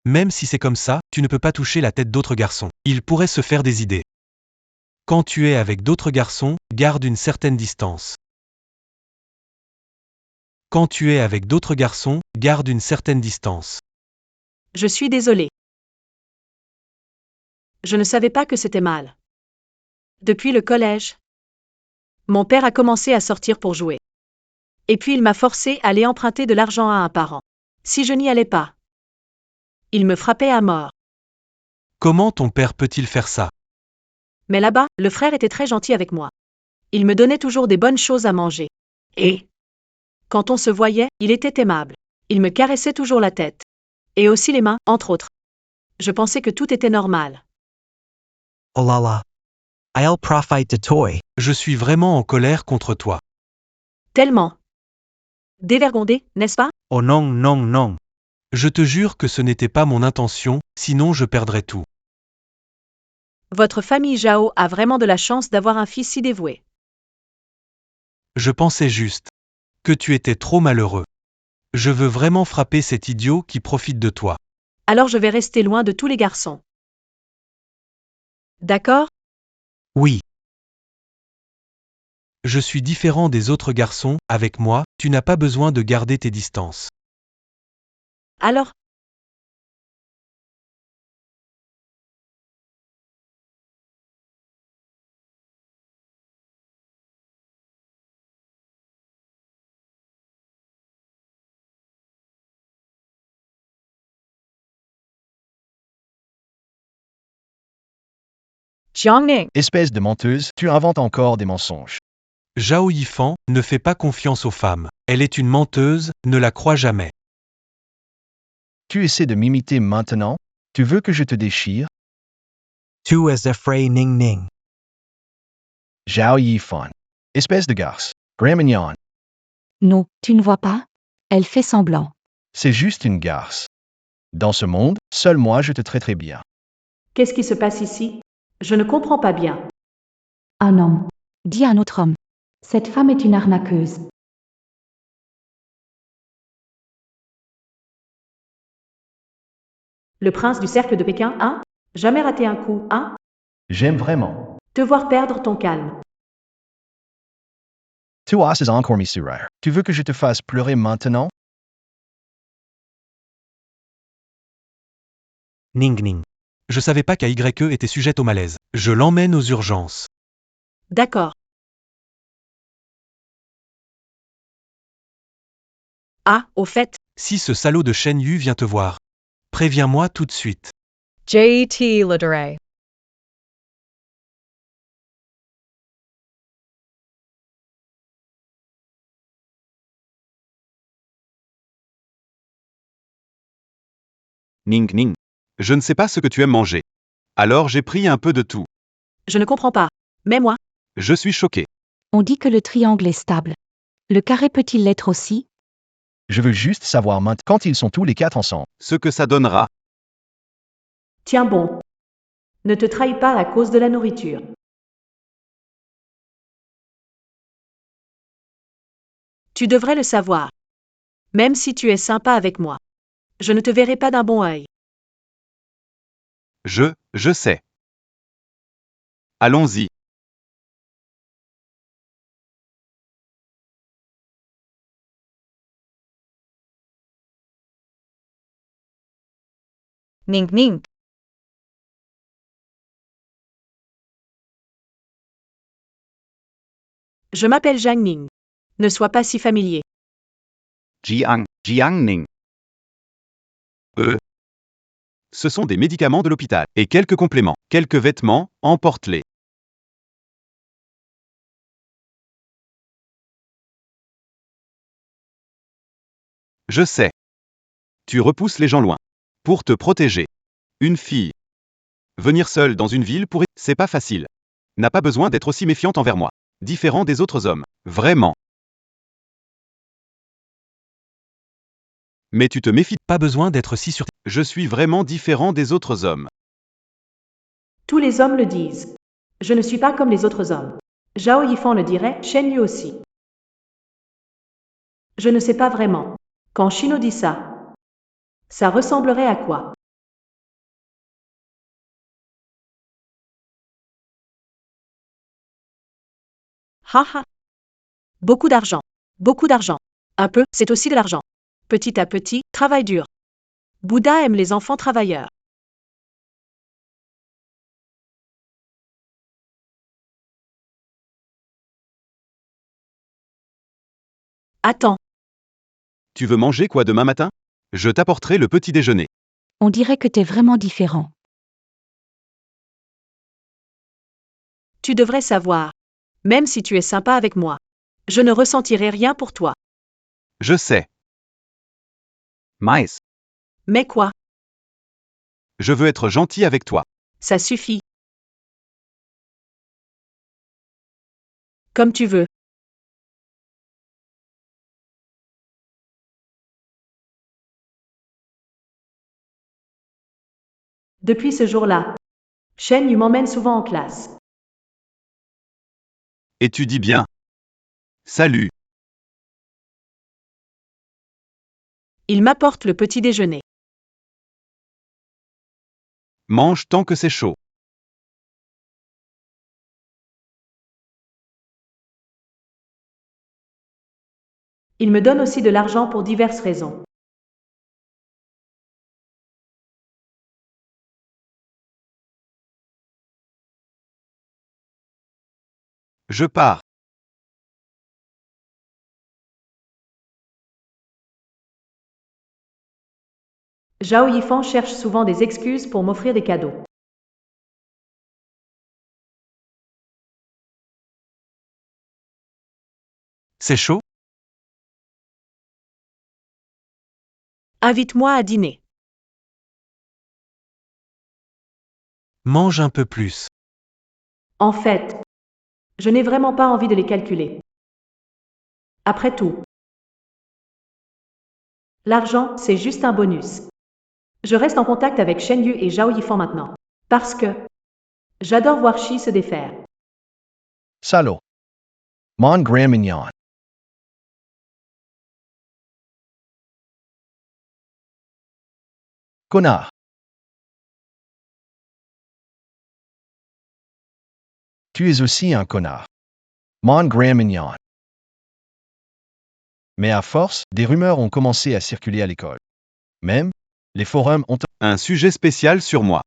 S4: Même si c'est comme ça, tu ne peux pas toucher la tête d'autres garçons. Il pourrait se faire des idées. Quand tu es avec d'autres garçons, garde une certaine distance. Quand tu es avec d'autres garçons, garde une certaine distance.
S1: je suis désolée. Je ne savais pas que c'était mal. Depuis le collège, mon père a commencé à sortir pour jouer. Et puis il m'a forcé à aller emprunter de l'argent à un parent. Si je n'y allais pas, il me frappait à mort.
S4: Comment ton père peut-il faire ça?
S1: Mais là-bas, le frère était très gentil avec moi. Il me donnait toujours des bonnes choses à manger. Et quand on se voyait, il était aimable. Il me caressait toujours la tête. Et aussi les mains, entre autres. Je pensais que tout était normal.
S5: Oh la la. I'll profite de toi.
S4: Je suis vraiment en colère contre toi.
S1: Tellement. Dévergondé, n'est-ce pas?
S5: Oh non, non, non.
S4: Je te jure que ce n'était pas mon intention, sinon je perdrais tout.
S1: Votre famille Zhao a vraiment de la chance d'avoir un fils si dévoué.
S4: Je pensais juste que tu étais trop malheureux. Je veux vraiment frapper cet idiot qui profite de toi.
S1: Alors je vais rester loin de tous les garçons. D'accord?
S5: Oui.
S4: Je suis différent des autres garçons, avec moi, tu n'as pas besoin de garder tes distances.
S1: Alors,
S7: Jiangning.
S2: Espèce de menteuse, tu inventes encore des mensonges.
S4: Zhao Yifan, ne fais pas confiance aux femmes. Elle est une menteuse, ne la crois jamais.
S2: Tu essaies de m'imiter maintenant? Tu veux que je te déchire?
S5: Tu es effrayé Ning Ning.
S2: Zhao Yifan. Espèce de garce. Grand mignon.
S8: Non, tu ne vois pas? Elle fait semblant.
S2: C'est juste une garce. Dans ce monde, seul moi je te traiterai bien.
S1: qu'est-ce qui se passe ici? Je ne comprends pas bien.
S8: Un homme. Dis à un autre homme. Cette femme est une arnaqueuse.
S1: Le prince du cercle de Pékin, hein? Jamais raté un coup, hein?
S2: J'aime vraiment.
S1: Te voir perdre ton calme.
S2: Tu as encore mis sourire. Tu veux que je te fasse pleurer maintenant?
S5: Ning Ning.
S4: Je savais pas qu'AYE était sujette au malaise. Je l'emmène aux urgences.
S1: D'accord. Ah, au fait,
S4: Si ce salaud de Shen Yu vient te voir, préviens-moi tout de suite.
S7: JT Ladere.
S3: Ning Ning. Je ne sais pas ce que tu aimes manger. Alors j'ai pris un peu de tout.
S1: je ne comprends pas. Mais moi,
S3: Je suis choqué.
S8: On dit que le triangle est stable. Le carré peut-il l'être aussi?
S2: Je veux juste savoir maintenant quand ils sont tous les quatre ensemble.
S3: Ce que ça donnera.
S1: tiens bon. Ne te trahis pas à cause de la nourriture. Tu devrais le savoir. Même si tu es sympa avec moi. Je ne te verrai pas d'un bon œil.
S3: Je sais. Allons-y.
S7: Ning ning.
S1: Je m'appelle Zhang Ning. Ne sois pas si familier.
S3: Jiang Ning. Ce sont des médicaments de l'hôpital. Et quelques compléments. Quelques vêtements, emporte-les. Je sais. Tu repousses les gens loin. Pour te protéger. Une fille. Venir seule dans une ville pour... C'est pas facile. N'a pas besoin d'être aussi méfiante envers moi. Différent des autres hommes. Vraiment. Mais tu te méfies.
S4: Pas besoin d'être si sûr.
S3: Je suis vraiment différent des autres hommes.
S1: Tous les hommes le disent. Je ne suis pas comme les autres hommes. Zhao Yifan le dirait, Shen Yu aussi. Je ne sais pas vraiment. Quand Shino dit ça ressemblerait à quoi? Haha. Beaucoup d'argent. Beaucoup d'argent. Un peu, c'est aussi de l'argent. Petit à petit, travail dur. Bouddha aime les enfants travailleurs. Attends,
S3: Tu veux manger quoi demain matin? Je t'apporterai le petit déjeuner.
S8: On dirait que t'es vraiment différent.
S1: tu devrais savoir. Même si tu es sympa avec moi. Je ne ressentirai rien pour toi.
S3: Je sais. Mais,
S1: Mais quoi?
S3: je veux être gentil avec toi.
S1: Ça suffit. Comme tu veux. Depuis ce jour-là, Shen Yu m'emmène souvent en classe.
S3: Et tu dis bien. Salut.
S1: Il m'apporte le petit déjeuner.
S3: Mange tant que c'est chaud.
S1: Il me donne aussi de l'argent pour diverses raisons.
S3: Je pars.
S1: Zhao Yifan cherche souvent des excuses pour m'offrir des cadeaux.
S4: C'est chaud?
S1: Invite-moi à dîner.
S4: Mange un peu plus.
S1: En fait, je n'ai vraiment pas envie de les calculer. Après tout, l'argent, c'est juste un bonus. Je reste en contact avec Shen Yu et Zhao Yifan maintenant. Parce que j'adore voir Shi se défaire.
S2: Salaud. Mon grand mignon. Connard. Tu es aussi un connard. Mon grand mignon. Mais à force, des rumeurs ont commencé à circuler à l'école. Même, les forums ont...
S3: Un sujet spécial sur moi.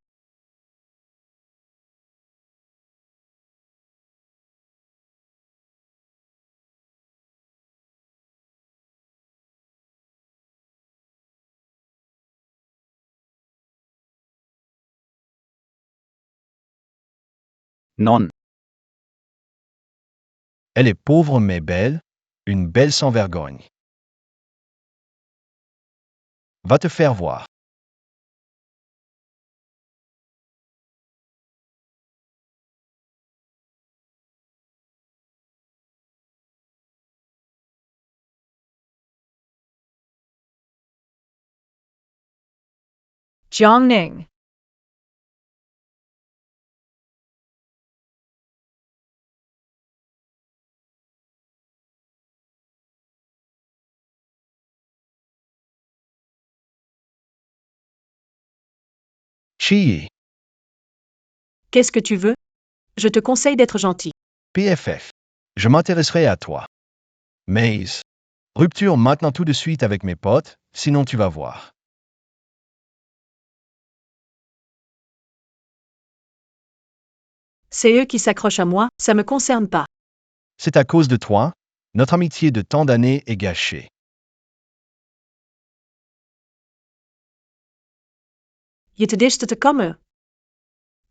S3: Non.
S2: Elle est pauvre mais belle, une belle sans vergogne. Va te faire voir.
S7: Jiangning.
S2: Chi,
S1: Qu'est-ce que tu veux? Je te conseille d'être gentil.
S2: PFF. Je m'intéresserai à toi. Mais, rupture maintenant tout de suite avec mes potes, sinon tu vas voir.
S1: C'est eux qui s'accrochent à moi, ça me concerne pas.
S2: C'est à cause de toi, notre amitié de tant d'années est gâchée.
S1: Je te dis de te komme.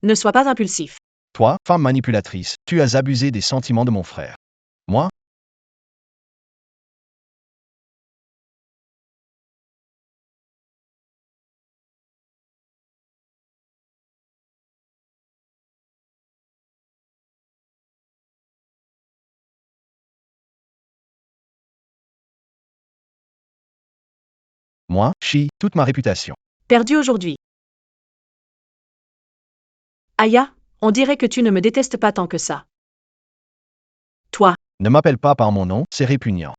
S1: Ne sois pas impulsif.
S2: Toi, femme manipulatrice, tu as abusé des sentiments de mon frère. Moi, chi, toute ma réputation.
S1: Perdu aujourd'hui. Aya, on dirait que tu ne me détestes pas tant que ça. Toi.
S2: Ne m'appelle pas par mon nom, c'est répugnant.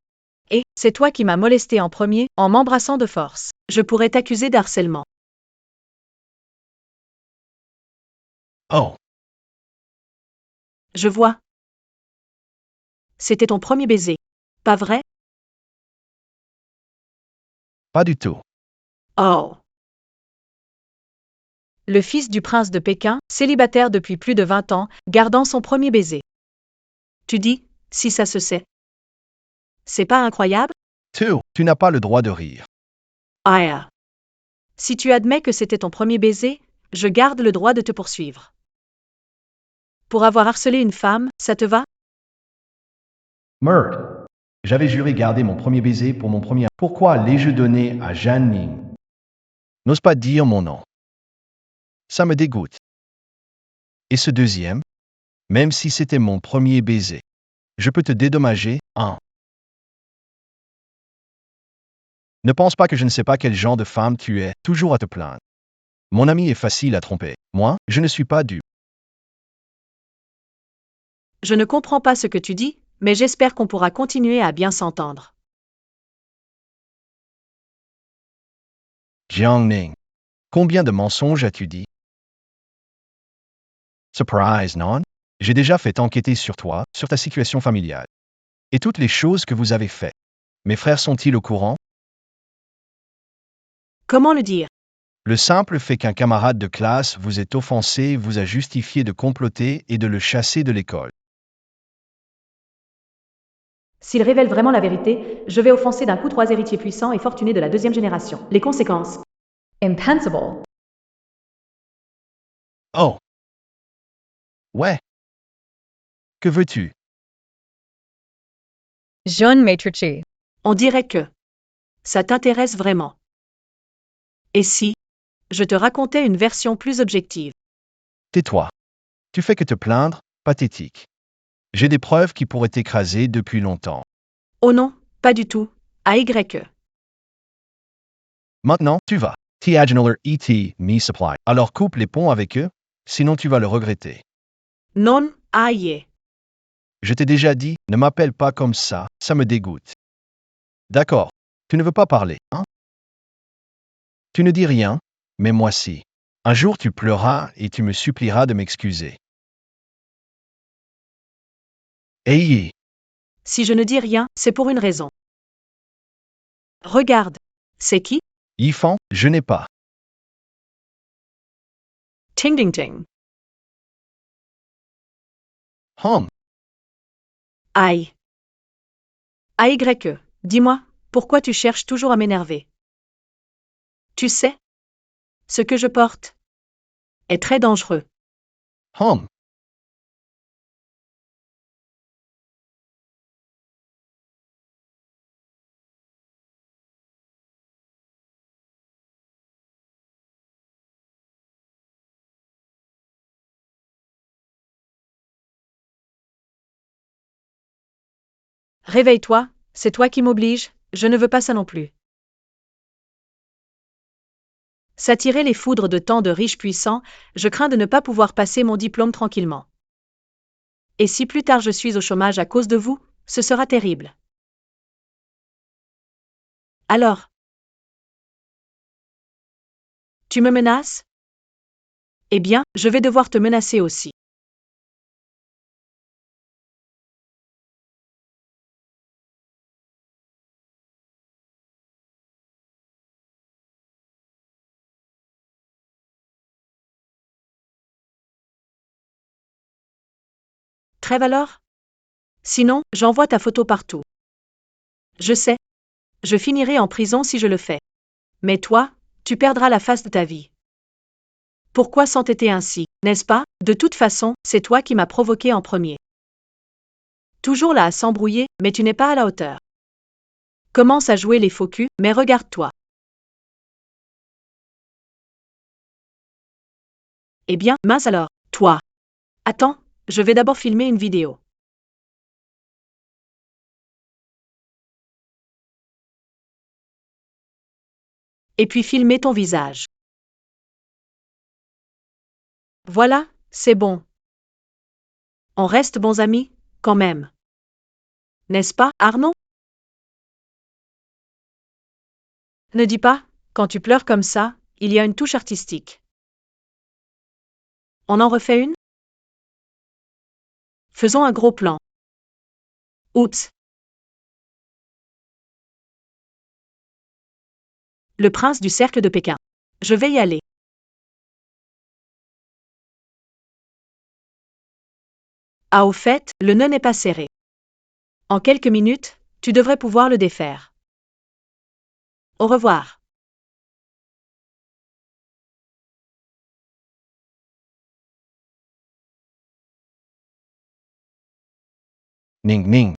S7: Et c'est toi qui m'as molesté en premier, en m'embrassant de force.
S1: Je pourrais t'accuser d'harcèlement.
S2: Oh,
S1: Je vois. C'était ton premier baiser. Pas vrai?
S2: pas du tout.
S1: Oh.
S7: Le fils du prince de Pékin, célibataire depuis plus de 20 ans, gardant son premier baiser.
S1: Tu dis, si ça se sait. C'est pas incroyable?
S2: Tu n'as pas le droit de rire.
S1: Aya. Si tu admets que c'était ton premier baiser, je garde le droit de te poursuivre. Pour avoir harcelé une femme, ça te va?
S2: Merde. J'avais juré garder mon premier baiser pour mon premier. Pourquoi l'ai-je donné à Jeanne Ning? N'ose pas dire mon nom. Ça me dégoûte. Et ce deuxième? Même si c'était mon premier baiser. Je peux te dédommager, hein? Ne pense pas que je ne sais pas quel genre de femme tu es, toujours à te plaindre. Mon ami est facile à tromper. Moi, je ne suis pas dupe.
S1: Je ne comprends pas ce que tu dis, mais j'espère qu'on pourra continuer à bien s'entendre.
S2: Jiang Ning. Combien de mensonges as-tu dit? Surprise, non? J'ai déjà fait enquêter sur toi, sur ta situation familiale. Et toutes les choses que vous avez faites. Mes frères sont-ils au courant?
S1: Comment le dire?
S2: Le simple fait qu'un camarade de classe vous ait offensé vous a justifié de comploter et de le chasser de l'école.
S1: S'il révèle vraiment la vérité, je vais offenser d'un coup 3 héritiers puissants et fortunés de la deuxième génération. Les conséquences.
S7: Impensable.
S2: Oh! Ouais. Que veux-tu?
S7: Jeune Maître-Chi.
S1: On dirait que ça t'intéresse vraiment. Et si je te racontais une version plus objective?
S2: Tais-toi. Tu fais que te plaindre, pathétique. J'ai des preuves qui pourraient t'écraser depuis longtemps.
S1: Oh non, pas du tout. AY.
S2: Maintenant, tu vas. Tiaginaler me supply. Alors coupe les ponts avec eux, sinon tu vas le regretter.
S1: Non, aïe.
S2: Je t'ai déjà dit, ne m'appelle pas comme ça me dégoûte. D'accord. Tu ne veux pas parler, hein? Tu ne dis rien, mais moi si. Un jour tu pleuras et tu me supplieras de m'excuser. Ayez.
S1: Si je ne dis rien, c'est pour une raison. Regarde. C'est qui?
S2: Yifan, je n'ai pas.
S1: Ting ding ting.
S2: Hum.
S1: Aïe. AY. Dis-moi, pourquoi tu cherches toujours à m'énerver? Tu sais, ce que je porte est très dangereux.
S2: Hum.
S7: Réveille-toi, c'est toi qui m'obliges, je ne veux pas ça non plus. S'attirer les foudres de tant de riches puissants, je crains de ne pas pouvoir passer mon diplôme tranquillement. Et si plus tard je suis au chômage à cause de vous, ce sera terrible. Alors, tu me menaces? Eh bien, je vais devoir te menacer aussi. Trêve alors? Sinon, j'envoie ta photo partout. Je sais, je finirai en prison si je le fais. Mais toi, tu perdras la face de ta vie. Pourquoi s'entêter ainsi, n'est-ce pas? De toute façon, c'est toi qui m'as provoqué en premier. Toujours là à s'embrouiller, mais tu n'es pas à la hauteur. Commence à jouer les faux culs, mais regarde-toi. Eh bien, mince alors, toi. Attends, je vais d'abord filmer une vidéo. Et puis filmer ton visage. Voilà, c'est bon. On reste bons amis, quand même. N'est-ce pas, Arnaud? Ne dis pas, quand tu pleures comme ça, il y a une touche artistique. On en refait une? Faisons un gros plan. Oups. Le prince du cercle de Pékin. Je vais y aller. Ah, au fait, le nœud n'est pas serré. En quelques minutes, tu devrais pouvoir le défaire. Au revoir.
S2: Ning Ning.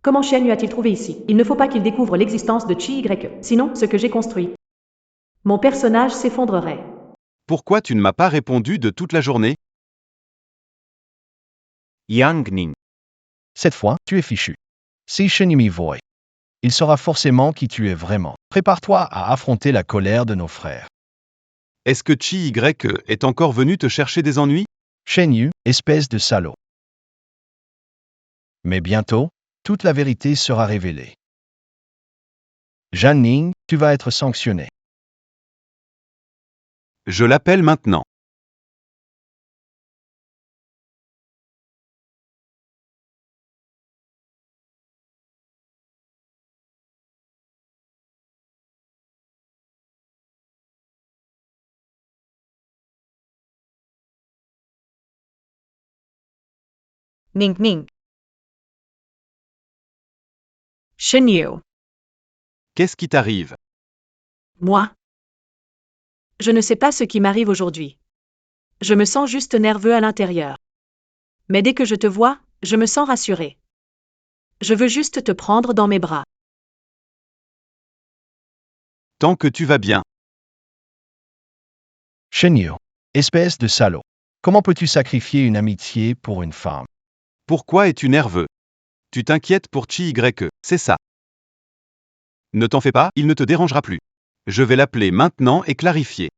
S1: Comment Shen lui a-t-il trouvé ici? Il ne faut pas qu'il découvre l'existence de Chi Y, sinon ce que j'ai construit. Mon personnage s'effondrerait.
S3: Pourquoi tu ne m'as pas répondu de toute la journée?
S9: Yang Ning.
S2: Cette fois, tu es fichu. Si Shenimi voit, il saura forcément qui tu es vraiment. Prépare-toi à affronter la colère de nos frères.
S3: Est-ce que Chi Y est encore venu te chercher des ennuis?
S2: Shen Yu, espèce de salaud. Mais bientôt, toute la vérité sera révélée. Jan Ning, tu vas être sanctionné.
S3: Je l'appelle maintenant.
S7: Ning Ning. Shen Yu.
S3: Qu'est-ce qui t'arrive?
S1: Moi?
S7: Je ne sais pas ce qui m'arrive aujourd'hui. Je me sens juste nerveux à l'intérieur. Mais dès que je te vois, je me sens rassuré. Je veux juste te prendre dans mes bras.
S3: Tant que tu vas bien.
S2: Shen Yu, espèce de salaud. Comment peux-tu sacrifier une amitié pour une femme?
S3: Pourquoi es-tu nerveux? Tu t'inquiètes pour Chi Y, c'est ça. Ne t'en fais pas, il ne te dérangera plus. Je vais l'appeler maintenant et clarifier.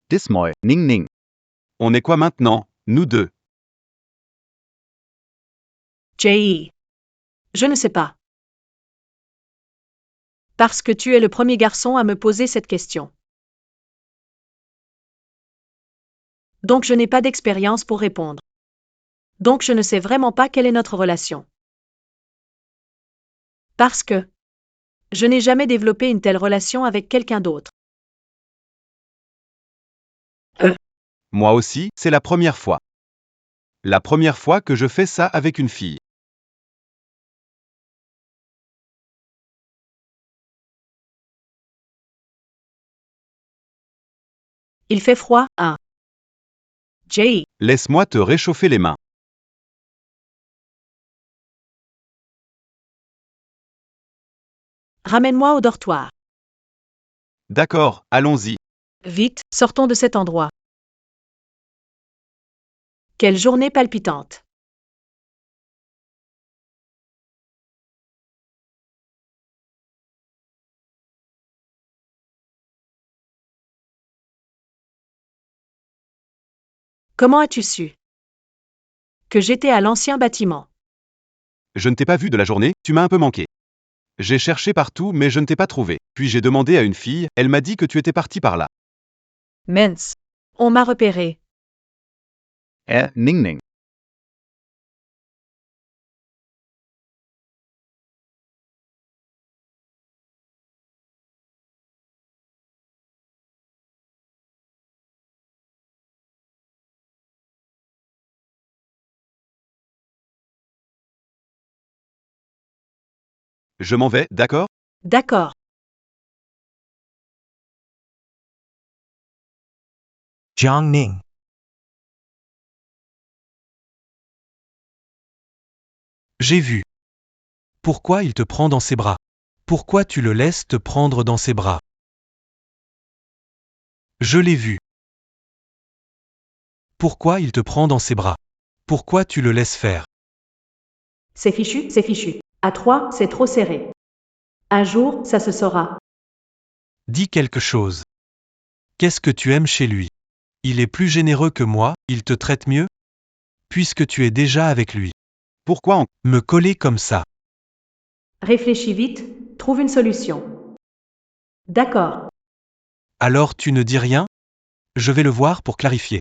S3: Dis-moi, Ning Ning. On est quoi maintenant, nous deux?
S7: Jay. Je ne sais pas. Parce que tu es le premier garçon à me poser cette question. Donc je n'ai pas d'expérience pour répondre. Donc je ne sais vraiment pas quelle est notre relation. Parce que je n'ai jamais développé une telle relation avec quelqu'un d'autre.
S3: Moi aussi, c'est la première fois. La première fois que je fais ça avec une fille.
S7: Il fait froid, hein? Jay.
S3: Laisse-moi te réchauffer les mains.
S7: Ramène-moi au dortoir.
S3: D'accord, allons-y.
S7: Vite, sortons de cet endroit. Quelle journée palpitante. Comment as-tu su que j'étais à l'ancien bâtiment?
S3: Je ne t'ai pas vu de la journée, tu m'as un peu manqué. J'ai cherché partout, mais je ne t'ai pas trouvé. Puis j'ai demandé à une fille, elle m'a dit que tu étais parti par là.
S7: Mince. On m'a repéré.
S3: Ning ning. Je m'en vais, d'accord?
S7: D'accord.
S5: Jiangning.
S4: J'ai vu. Pourquoi il te prend dans ses bras? Pourquoi tu le laisses te prendre dans ses bras? Je l'ai vu. Pourquoi il te prend dans ses bras? Pourquoi tu le laisses faire?
S1: C'est fichu, c'est fichu. À 3, c'est trop serré. Un jour, ça se saura.
S4: Dis quelque chose. Qu'est-ce que tu aimes chez lui? Il est plus généreux que moi, il te traite mieux? Puisque tu es déjà avec lui.
S3: Pourquoi
S4: Me coller comme ça.
S1: Réfléchis vite, trouve une solution. D'accord.
S4: Alors tu ne dis rien? Je vais le voir pour clarifier.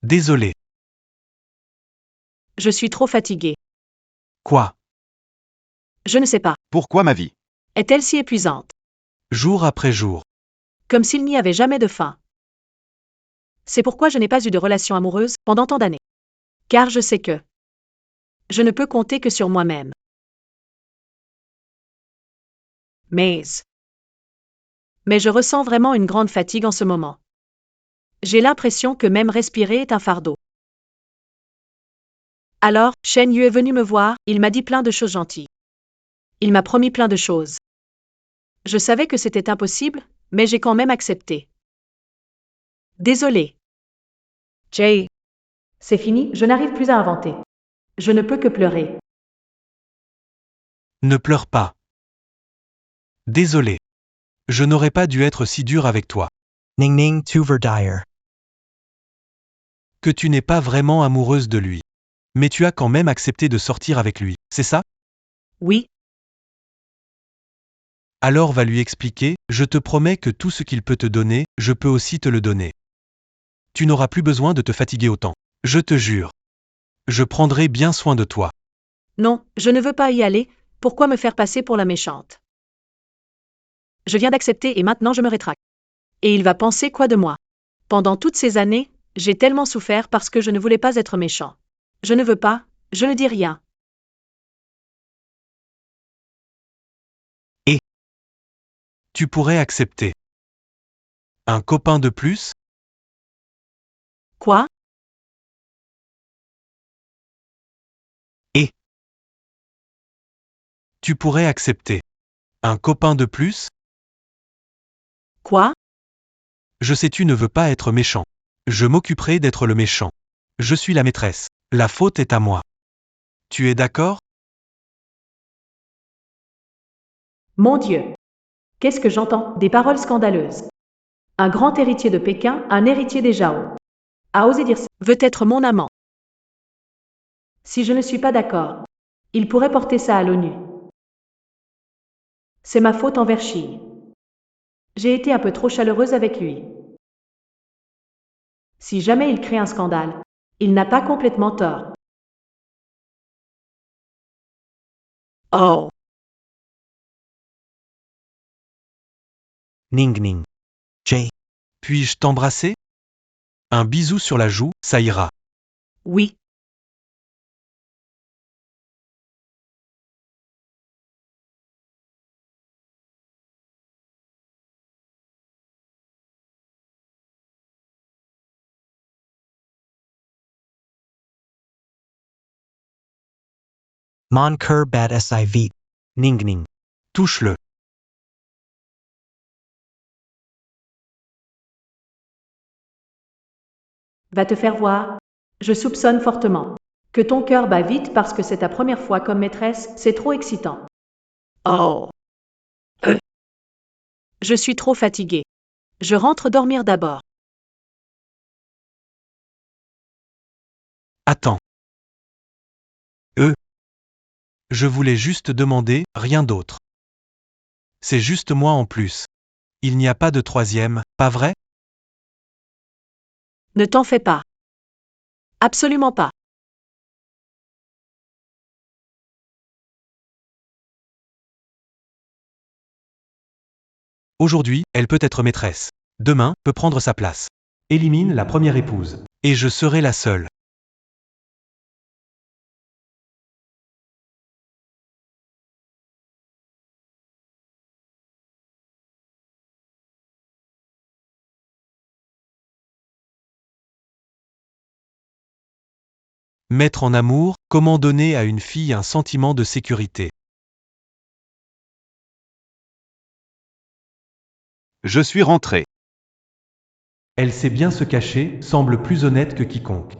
S4: Désolé.
S7: Je suis trop fatiguée.
S4: Quoi?
S7: Je ne sais pas.
S3: Pourquoi ma vie?
S7: Est-elle si épuisante?
S4: Jour après jour.
S7: Comme s'il n'y avait jamais de fin. C'est pourquoi je n'ai pas eu de relation amoureuse pendant tant d'années. Car je sais que je ne peux compter que sur moi-même. Mais je ressens vraiment une grande fatigue en ce moment. J'ai l'impression que même respirer est un fardeau. Alors, Shen Yu est venu me voir, il m'a dit plein de choses gentilles. Il m'a promis plein de choses. Je savais que c'était impossible, mais j'ai quand même accepté. Désolée.
S1: Jay. C'est fini, je n'arrive plus à inventer. Je ne peux que pleurer.
S4: Ne pleure pas. Désolé. Je n'aurais pas dû être si dur avec toi.
S5: Ning Ning tu verdire.
S4: Que tu n'es pas vraiment amoureuse de lui. Mais tu as quand même accepté de sortir avec lui, c'est ça?
S7: Oui,
S4: Alors va lui expliquer, je te promets que tout ce qu'il peut te donner, je peux aussi te le donner. Tu n'auras plus besoin de te fatiguer autant. Je te jure. Je prendrai bien soin de toi.
S7: non, je ne veux pas y aller, pourquoi me faire passer pour la méchante? Je viens d'accepter et maintenant je me rétracte. Et il va penser quoi de moi? Pendant toutes ces années, j'ai tellement souffert parce que je ne voulais pas être méchant. Je ne veux pas, je ne dis rien.
S4: Tu pourrais accepter. Un copain de plus?
S7: Quoi?
S4: Tu pourrais accepter. Un copain de plus?
S7: Quoi?
S4: Je sais tu ne veux pas être méchant. Je m'occuperai d'être le méchant. Je suis la maîtresse. La faute est à moi. Tu es d'accord?
S1: Mon Dieu. Qu'est-ce que j'entends? Des paroles scandaleuses. Un grand héritier de Pékin, un héritier des Zhao. A osé dire ça.
S7: Veut être mon amant.
S1: Si je ne suis pas d'accord, il pourrait porter ça à l'ONU. C'est ma faute envers Xi. J'ai été un peu trop chaleureuse avec lui. Si jamais il crée un scandale, il n'a pas complètement tort.
S7: Oh.
S5: Ning Ning. Jay.
S4: Puis-je t'embrasser? Un bisou sur la joue, ça ira.
S7: Oui.
S5: Mon cœur bat si vite. Ning Ning.
S4: Touche-le.
S1: Va te faire voir. Je soupçonne fortement. Que ton cœur bat vite parce que c'est ta première fois comme maîtresse, c'est trop excitant.
S7: Oh. Je suis trop fatiguée. Je rentre dormir d'abord.
S4: Attends. Je voulais juste demander, rien d'autre. C'est juste moi en plus. Il n'y a pas de troisième, pas vrai?
S7: Ne t'en fais pas. Absolument pas.
S4: Aujourd'hui, elle peut être maîtresse. Demain, peut prendre sa place. Élimine la première épouse. Et je serai la seule. Mettre en amour, comment donner à une fille un sentiment de sécurité?
S3: Je suis rentré.
S4: Elle sait bien se cacher, semble plus honnête que quiconque.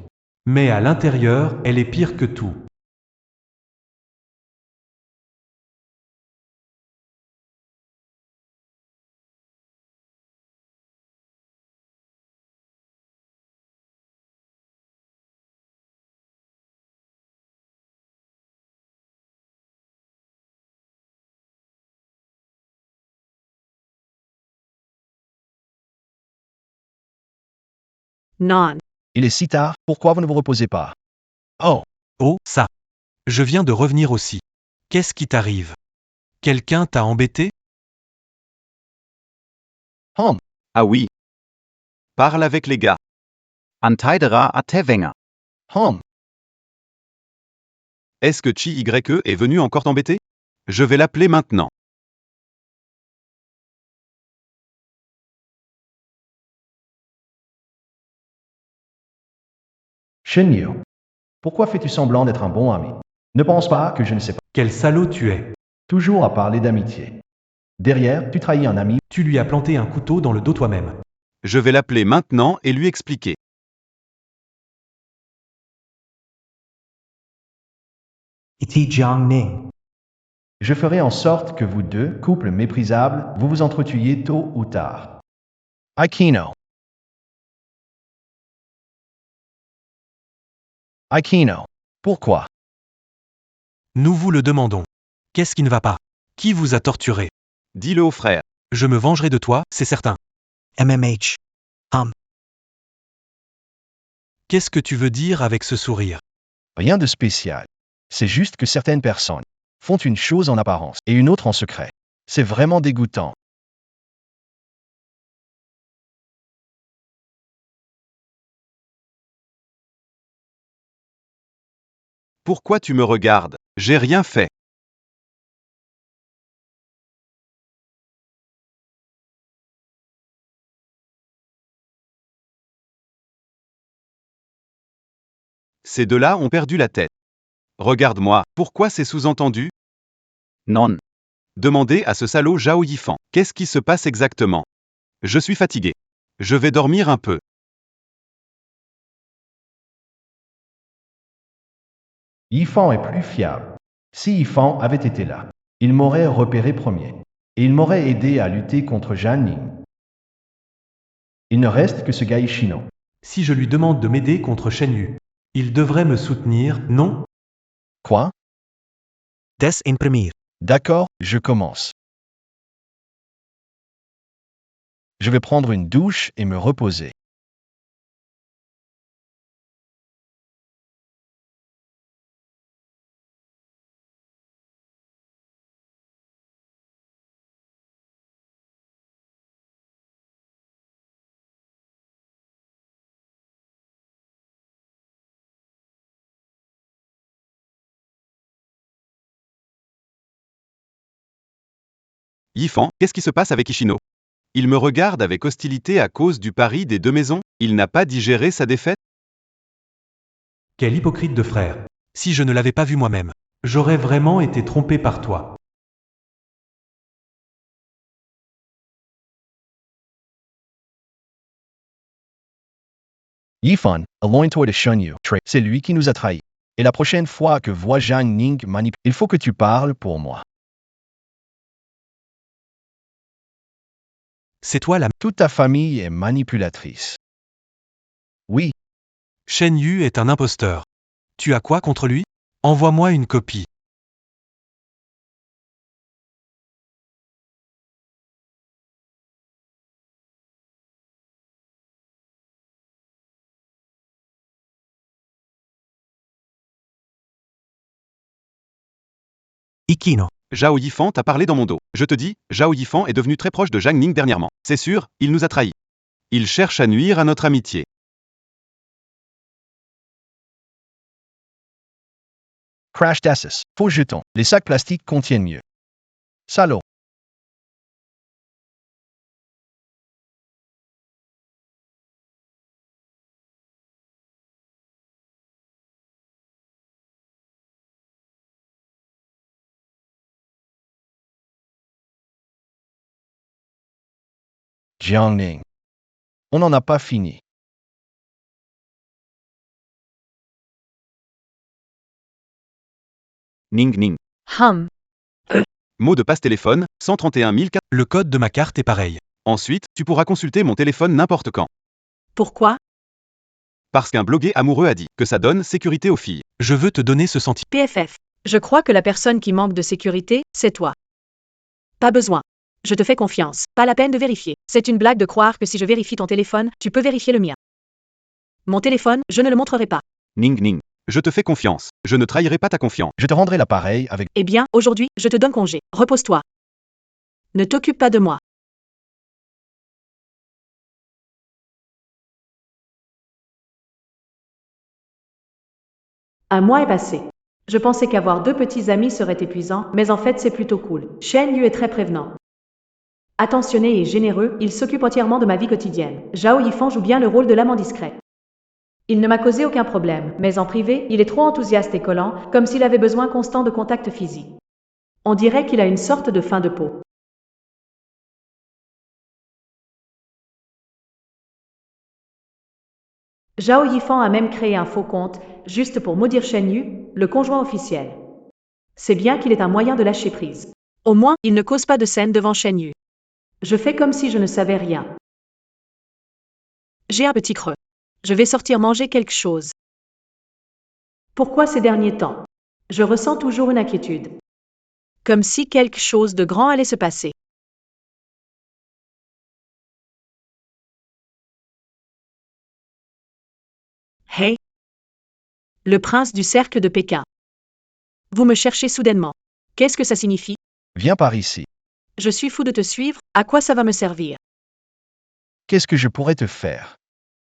S4: Mais à l'intérieur, elle est pire que tout.
S7: Non.
S2: Il est si tard, pourquoi vous ne vous reposez pas? Oh,
S4: Oh, ça. Je viens de revenir aussi. Qu'est-ce qui t'arrive? Quelqu'un t'a embêté?
S2: Hom,
S3: Ah oui. Parle avec les gars. Anteidera à Tevenger.
S2: Hom,
S3: Est-ce que Chi YE est venu encore t'embêter? Je vais l'appeler maintenant.
S2: Shenyu. Pourquoi fais-tu semblant d'être un bon ami? Ne pense pas que je ne sais pas.
S4: Quel salaud tu es!
S2: Toujours à parler d'amitié. Derrière, tu trahis un ami.
S4: Tu lui as planté un couteau dans le dos toi-même.
S3: Je vais l'appeler maintenant et lui expliquer.
S5: Iti Jiangning.
S2: Je ferai en sorte que vous deux, couple méprisable, vous vous entretuiez tôt ou tard. Aikino. Aikino. Pourquoi?
S4: Nous vous le demandons. Qu'est-ce qui ne va pas? Qui vous a torturé?
S3: Dis-le au frère.
S4: Je me vengerai de toi, c'est certain.
S5: MMH.
S4: Qu'est-ce que tu veux dire avec ce sourire?
S2: Rien de spécial. C'est juste que certaines personnes font une chose en apparence et une autre en secret. C'est vraiment dégoûtant.
S3: Pourquoi tu me regardes? J'ai rien fait. Ces deux-là ont perdu la tête. Regarde-moi, pourquoi c'est sous-entendu? Non. Demandez à ce salaud Zhao Yifan. Qu'est-ce qui se passe exactement? Je suis fatigué. Je vais dormir un peu.
S2: Yifan est plus fiable. Si Yifan avait été là, il m'aurait repéré premier. Et il m'aurait aidé à lutter contre Zhang Ning. Il ne reste que ce gars Ishino.
S4: Si je lui demande de m'aider contre Shen Yu, il devrait me soutenir, non?
S2: Quoi?
S5: Des imprimir.
S2: D'accord, je commence. Je vais prendre une douche et me reposer.
S3: Yifan, qu'est-ce qui se passe avec Ishino? Il me regarde avec hostilité à cause du pari des deux maisons? Il n'a pas digéré sa défaite?
S4: Quel hypocrite de frère. Si je ne l'avais pas vu moi-même, j'aurais vraiment été trompé par toi.
S2: Yifan, éloigne-toi de Shen Yu. C'est lui qui nous a trahis. Et la prochaine fois que vois Zhang Ning manipule, il faut que tu parles pour moi.
S4: C'est toi la...
S2: Toute ta famille est manipulatrice. Oui,
S4: Shen Yu est un imposteur. Tu as quoi contre lui? Envoie-moi une copie.
S5: Ikino.
S3: Zhao Yifan t'a parlé dans mon dos. Je te dis, Zhao Yifan est devenu très proche de Zhang Ning dernièrement. C'est sûr, il nous a trahis. Il cherche à nuire à notre amitié.
S2: Crash d'Assus. Faux jetons. Les sacs plastiques contiennent mieux. Salaud. Jiang Ning. On n'en a pas fini.
S3: Ning Ning. Mot de passe téléphone, 131 004.
S4: Le code de ma carte est pareil.
S3: Ensuite, tu pourras consulter mon téléphone n'importe quand.
S7: Pourquoi?
S3: Parce qu'un blogué amoureux a dit que ça donne sécurité aux filles.
S4: Je veux te donner ce sentiment.
S7: PFF. Je crois que la personne qui manque de sécurité, c'est toi. Pas besoin. Je te fais confiance. Pas la peine de vérifier. C'est une blague de croire que si je vérifie ton téléphone, tu peux vérifier le mien. Mon téléphone, je ne le montrerai pas.
S3: Ning Ning. Je te fais confiance. Je ne trahirai pas ta confiance.
S2: Je te rendrai l'appareil avec...
S7: Eh bien, aujourd'hui, je te donne congé. Repose-toi. Ne t'occupe pas de moi. Un mois est passé. Je pensais qu'avoir 2 petits amis serait épuisant, mais en fait c'est plutôt cool. Shen Yu est très prévenant. Attentionné et généreux, il s'occupe entièrement de ma vie quotidienne. Zhao Yifan joue bien le rôle de l'amant discret. Il ne m'a causé aucun problème, mais en privé, il est trop enthousiaste et collant, comme s'il avait besoin constant de contact physique. On dirait qu'il a une sorte de fin de peau. Zhao Yifan a même créé un faux compte, juste pour maudire Shen Yu, le conjoint officiel. C'est bien qu'il ait un moyen de lâcher prise. Au moins, il ne cause pas de scène devant Shen Yu. Je fais comme si je ne savais rien. J'ai un petit creux. Je vais sortir manger quelque chose. Pourquoi ces derniers temps? Je ressens toujours une inquiétude. Comme si quelque chose de grand allait se passer. Hey! Le prince du cercle de Pékin. Vous me cherchez soudainement. Qu'est-ce que ça signifie?
S2: Viens par ici.
S7: Je suis fou de te suivre, à quoi ça va me servir?
S2: Qu'est-ce que je pourrais te faire?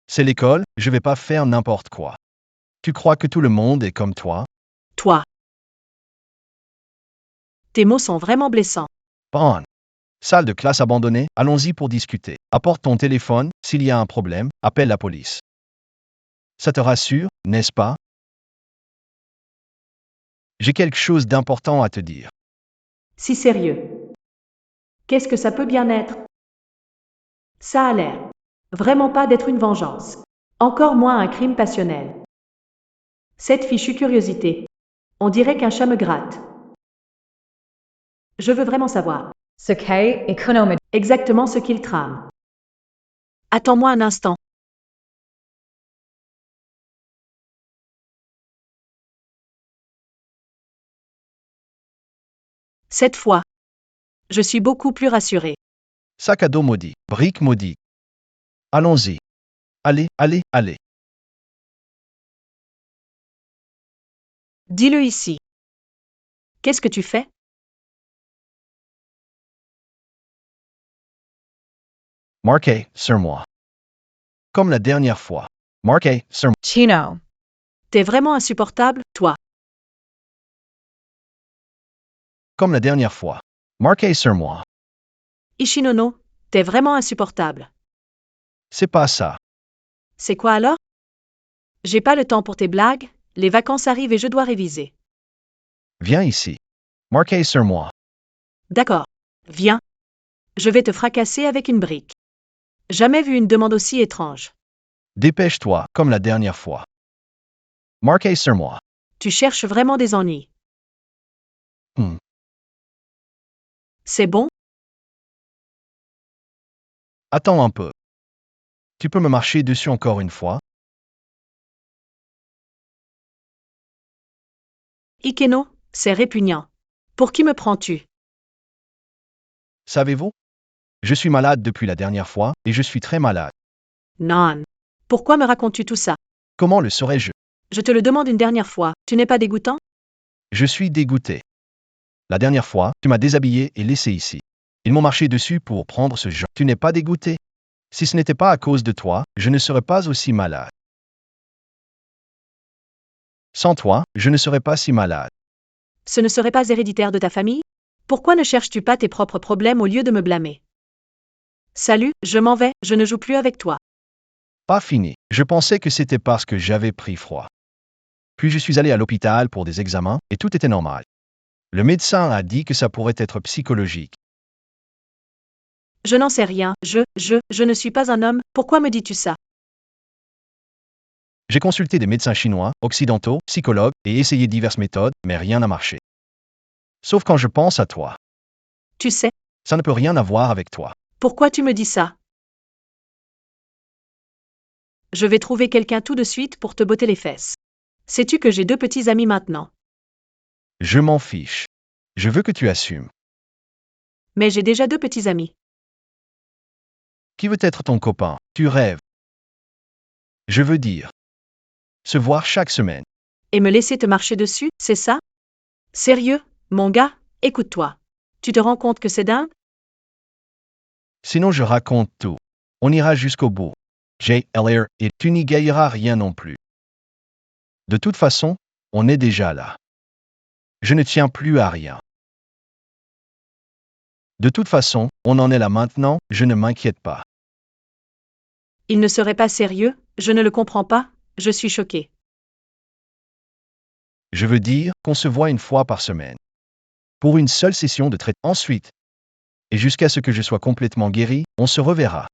S2: C'est l'école, je vais pas faire n'importe quoi. Tu crois que tout le monde est comme toi?
S7: Toi. Tes mots sont vraiment blessants.
S2: Bon. Salle de classe abandonnée, allons-y pour discuter. Apporte ton téléphone, s'il y a un problème, appelle la police. Ça te rassure, n'est-ce pas? J'ai quelque chose d'important à te dire.
S1: Si sérieux. Qu'est-ce que ça peut bien être? Ça a l'air. Vraiment pas d'être une vengeance. Encore moins un crime passionnel. Cette fichue curiosité. On dirait qu'un chat me gratte. Je veux vraiment savoir. Exactement ce qu'il trame.
S7: Attends-moi un instant. Cette fois, je suis beaucoup plus rassurée.
S2: Sac à dos maudit, brique maudit. Allons-y. Allez, allez, allez.
S7: Dis-le ici. Qu'est-ce que tu fais?
S2: Marquez sur moi. Comme la dernière fois. Marquez sur moi.
S7: Chino. T'es vraiment insupportable, toi.
S2: Comme la dernière fois. Marquez sur moi.
S7: Ishinono, t'es vraiment insupportable.
S2: C'est pas ça.
S7: C'est quoi alors? J'ai pas le temps pour tes blagues, les vacances arrivent et je dois réviser.
S2: Viens ici. Marquez sur moi.
S7: D'accord. Viens. Je vais te fracasser avec une brique. Jamais vu une demande aussi étrange.
S2: Dépêche-toi, comme la dernière fois. Marquez sur moi.
S7: Tu cherches vraiment des ennuis.
S2: Hmm.
S7: C'est bon?
S2: Attends un peu. Tu peux me marcher dessus encore une fois?
S7: Ikeno, c'est répugnant. Pour qui me prends-tu?
S2: Savez-vous? Je suis malade depuis la dernière fois, et je suis très malade.
S7: Non. Pourquoi me racontes-tu tout ça?
S2: Comment le saurais-je?
S7: Je te le demande une dernière fois, tu n'es pas dégoûtant?
S2: Je suis dégoûté. La dernière fois, tu m'as déshabillé et laissé ici. Ils m'ont marché dessus pour prendre ce genre. Tu n'es pas dégoûté? Si ce n'était pas à cause de toi, je ne serais pas aussi malade. Sans toi, je ne serais pas si malade.
S7: Ce ne serait pas héréditaire de ta famille? Pourquoi ne cherches-tu pas tes propres problèmes au lieu de me blâmer? Salut, je m'en vais, je ne joue plus avec toi.
S2: Pas fini. Je pensais que c'était parce que j'avais pris froid. Puis je suis allé à l'hôpital pour des examens, et tout était normal. Le médecin a dit que ça pourrait être psychologique.
S7: Je n'en sais rien, je ne suis pas un homme, pourquoi me dis-tu ça?
S2: J'ai consulté des médecins chinois, occidentaux, psychologues, et essayé diverses méthodes, mais rien n'a marché. Sauf quand je pense à toi.
S7: Tu sais,
S2: Ça ne peut rien avoir avec toi.
S7: pourquoi tu me dis ça? Je vais trouver quelqu'un tout de suite pour te botter les fesses. Sais-tu que j'ai 2 petits amis maintenant?
S2: Je m'en fiche. Je veux que tu assumes.
S7: Mais j'ai déjà 2 petits amis.
S2: Qui veut être ton copain? Tu rêves. Je veux dire. Se voir chaque semaine.
S7: Et me laisser te marcher dessus, c'est ça? Sérieux, mon gars, écoute-toi. Tu te rends compte que c'est dingue?
S2: Sinon je raconte tout. On ira jusqu'au bout. J.L.R. et tu n'y gagneras rien non plus. De toute façon, on est déjà là. Je ne tiens plus à rien. De toute façon, on en est là maintenant, je ne m'inquiète pas.
S7: Il ne serait pas sérieux, je ne le comprends pas, je suis choqué.
S2: Je veux dire qu'on se voit une fois par semaine. Pour une seule session de traitement. Ensuite, et jusqu'à ce que je sois complètement guéri, on se reverra.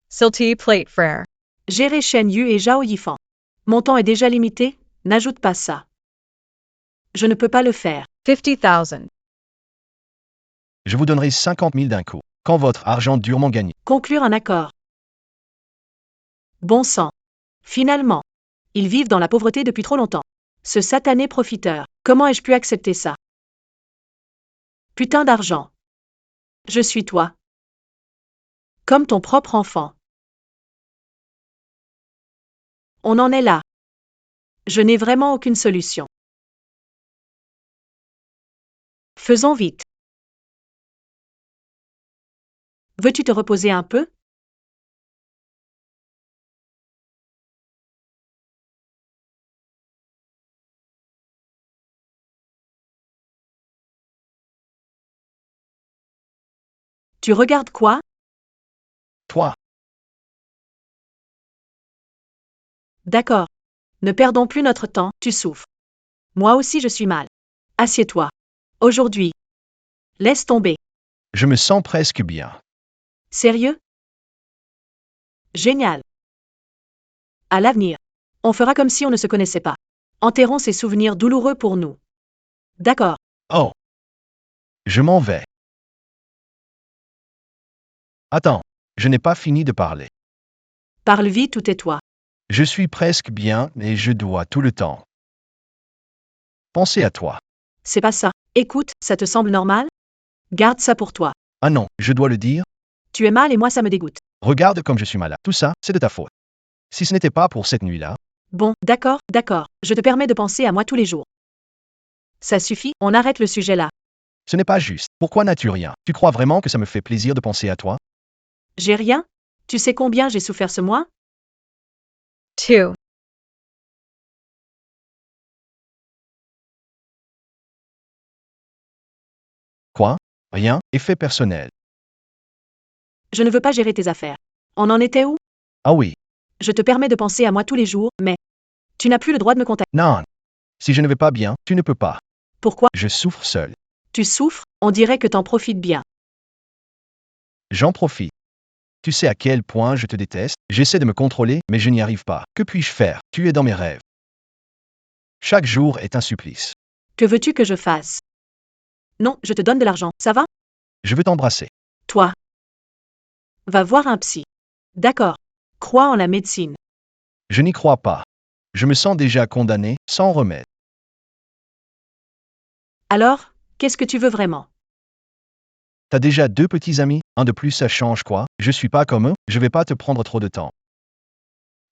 S9: Silty Plate Frere.
S7: Gérer Shen Yu et Zhao Yifan. Mon temps est déjà limité, n'ajoute pas ça. Je ne peux pas le faire.
S9: 50,000.
S2: Je vous donnerai 50 000 d'un coup, quand votre argent durement gagné.
S7: Conclure un accord. Bon sang. Finalement. Ils vivent dans la pauvreté depuis trop longtemps. Ce satané profiteur. Comment ai-je pu accepter ça? Putain d'argent. Je suis toi. Comme ton propre enfant. On en est là. Je n'ai vraiment aucune solution. Faisons vite. Veux-tu te reposer un peu? Tu regardes quoi?
S2: Toi,
S7: D'accord. Ne perdons plus notre temps, tu souffres. Moi aussi je suis mal. Assieds-toi. Aujourd'hui. Laisse tomber.
S2: je me sens presque bien.
S7: Sérieux? Génial. À l'avenir. On fera comme si on ne se connaissait pas. Enterrons ces souvenirs douloureux pour nous. D'accord.
S2: Oh. Je m'en vais. Attends, je n'ai pas fini de parler.
S7: Parle vite ou tais-toi.
S2: Je suis presque bien, mais je dois tout le temps penser à toi.
S7: C'est pas ça. Écoute, ça te semble normal? Garde ça pour toi.
S2: Ah non, je dois le dire.
S7: Tu es mal et moi ça me dégoûte.
S2: Regarde comme je suis malade. Tout ça, c'est de ta faute. Si ce n'était pas pour cette nuit-là,
S7: Bon, d'accord, d'accord. Je te permets de penser à moi tous les jours. Ça suffit, on arrête le sujet là.
S2: ce n'est pas juste. Pourquoi n'as-tu rien? Tu crois vraiment que ça me fait plaisir de penser à toi?
S7: J'ai rien? Tu sais combien j'ai souffert ce mois?
S9: 2.
S2: Quoi? Rien, effet personnel.
S7: Je ne veux pas gérer tes affaires. On en était où?
S2: Ah oui,
S7: Je te permets de penser à moi tous les jours, mais tu n'as plus le droit de me contacter.
S2: non. Si je ne vais pas bien, tu ne peux pas.
S7: Pourquoi?
S2: Je souffre seul.
S7: Tu souffres? On dirait que t'en profites bien.
S2: J'en profite. Tu sais à quel point je te déteste. J'essaie de me contrôler, mais je n'y arrive pas. Que puis-je faire? Tu es dans mes rêves. Chaque jour est un supplice.
S7: Que veux-tu que je fasse? Non, je te donne de l'argent, ça va?
S2: Je veux t'embrasser.
S7: Toi. Va voir un psy. D'accord. Crois en la médecine.
S2: Je n'y crois pas. Je me sens déjà condamné, sans remède.
S7: Alors, qu'est-ce que tu veux vraiment?
S2: T'as déjà 2 petits amis, un de plus ça change quoi? Je suis pas comme eux, je vais pas te prendre trop de temps.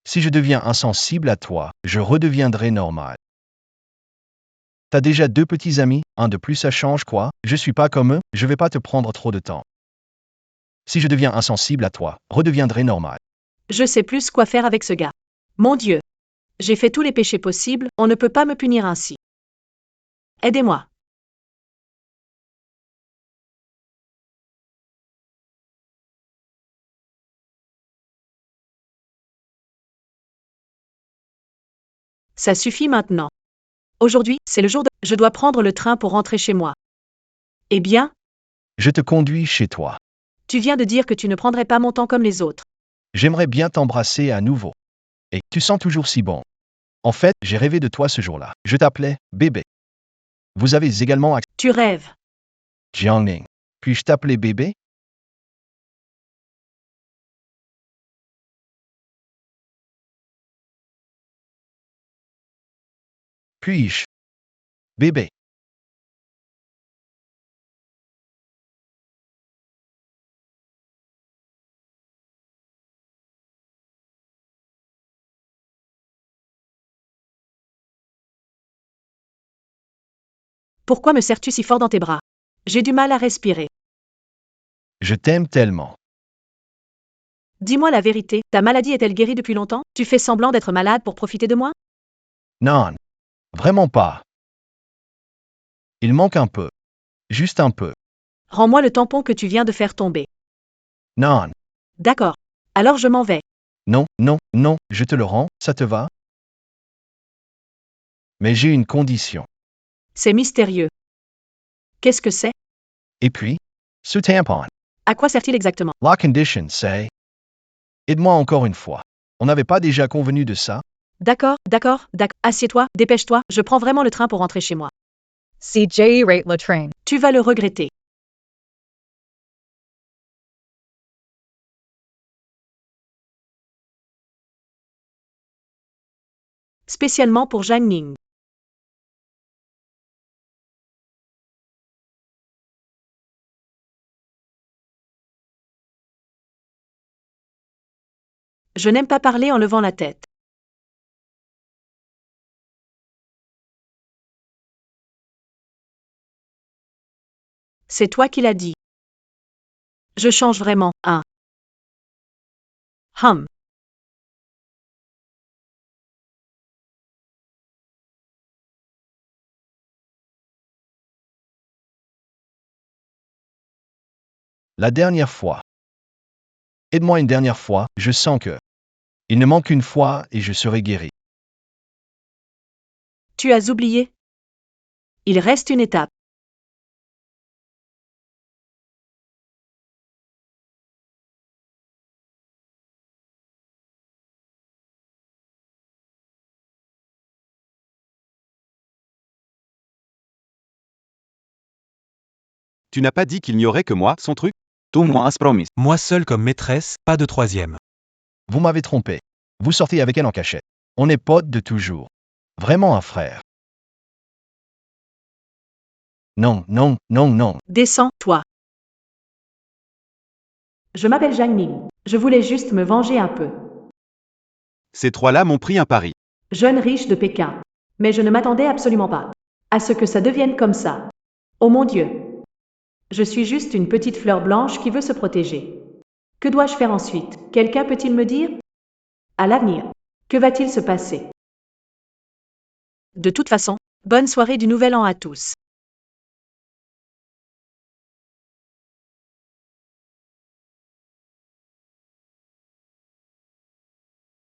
S2: Si je deviens insensible à toi, je redeviendrai normal. T'as déjà 2 petits amis, un de plus ça change quoi? Je suis pas comme eux, je vais pas te prendre trop de temps. Si je deviens insensible à toi, redeviendrai normal.
S7: Je sais plus quoi faire avec ce gars. Mon Dieu. J'ai fait tous les péchés possibles, on ne peut pas me punir ainsi. Aidez-moi. Ça suffit maintenant. Aujourd'hui, c'est le jour de... Je dois prendre le train pour rentrer chez moi. Eh bien,
S2: Je te conduis chez toi.
S7: tu viens de dire que tu ne prendrais pas mon temps comme les autres.
S2: J'aimerais bien t'embrasser à nouveau. Et tu sens toujours si bon. En fait, j'ai rêvé de toi ce jour-là. Je t'appelais bébé. Vous avez également
S7: Tu rêves.
S2: Jiangning. Puis-je t'appeler bébé? Puis-je? Bébé.
S7: Pourquoi me serres-tu si fort dans tes bras? J'ai du mal à respirer.
S2: Je t'aime tellement.
S7: Dis-moi la vérité, ta maladie est-elle guérie depuis longtemps? Tu fais semblant d'être malade pour profiter de moi?
S2: Non. Vraiment pas. Il manque un peu. Juste un peu.
S7: Rends-moi le tampon que tu viens de faire tomber.
S2: Non.
S7: D'accord. Alors je m'en vais.
S2: Non, non, non, je te le rends, ça te va? Mais j'ai une condition.
S7: C'est mystérieux. Qu'est-ce que c'est?
S2: Et puis? Ce tampon.
S7: À quoi sert-il exactement?
S2: La condition, c'est... Aide-moi encore une fois. On n'avait pas déjà convenu de ça?
S7: D'accord. Assieds-toi, dépêche-toi, je prends vraiment le train pour rentrer chez moi.
S9: CJ rate le train.
S7: Tu vas le regretter. Spécialement pour Zhang Ning. Je n'aime pas parler en levant la tête. C'est toi qui l'as dit. Je change vraiment, hein.
S2: La dernière fois. Aide-moi une dernière fois, je sens que... Il ne manque qu'une fois et je serai guéri.
S7: Tu as oublié? Il reste une étape.
S3: Tu n'as pas dit qu'il n'y aurait que moi, son truc? Tu m'as promis.
S4: Moi seul comme maîtresse, pas de troisième.
S2: Vous m'avez trompé. Vous sortez avec elle en cachette. On est potes de toujours. Vraiment un frère. Non, non, non, non.
S7: Descends, toi. Je m'appelle Zhang Ning. Je voulais juste me venger un peu.
S3: Ces trois-là m'ont pris un pari.
S7: Jeune riche de Pékin. Mais je ne m'attendais absolument pas à ce que ça devienne comme ça. Oh mon Dieu. Je suis juste une petite fleur blanche qui veut se protéger. Que dois-je faire ensuite? Quelqu'un peut-il me dire? À l'avenir. Que va-t-il se passer? De toute façon, bonne soirée du Nouvel An à tous.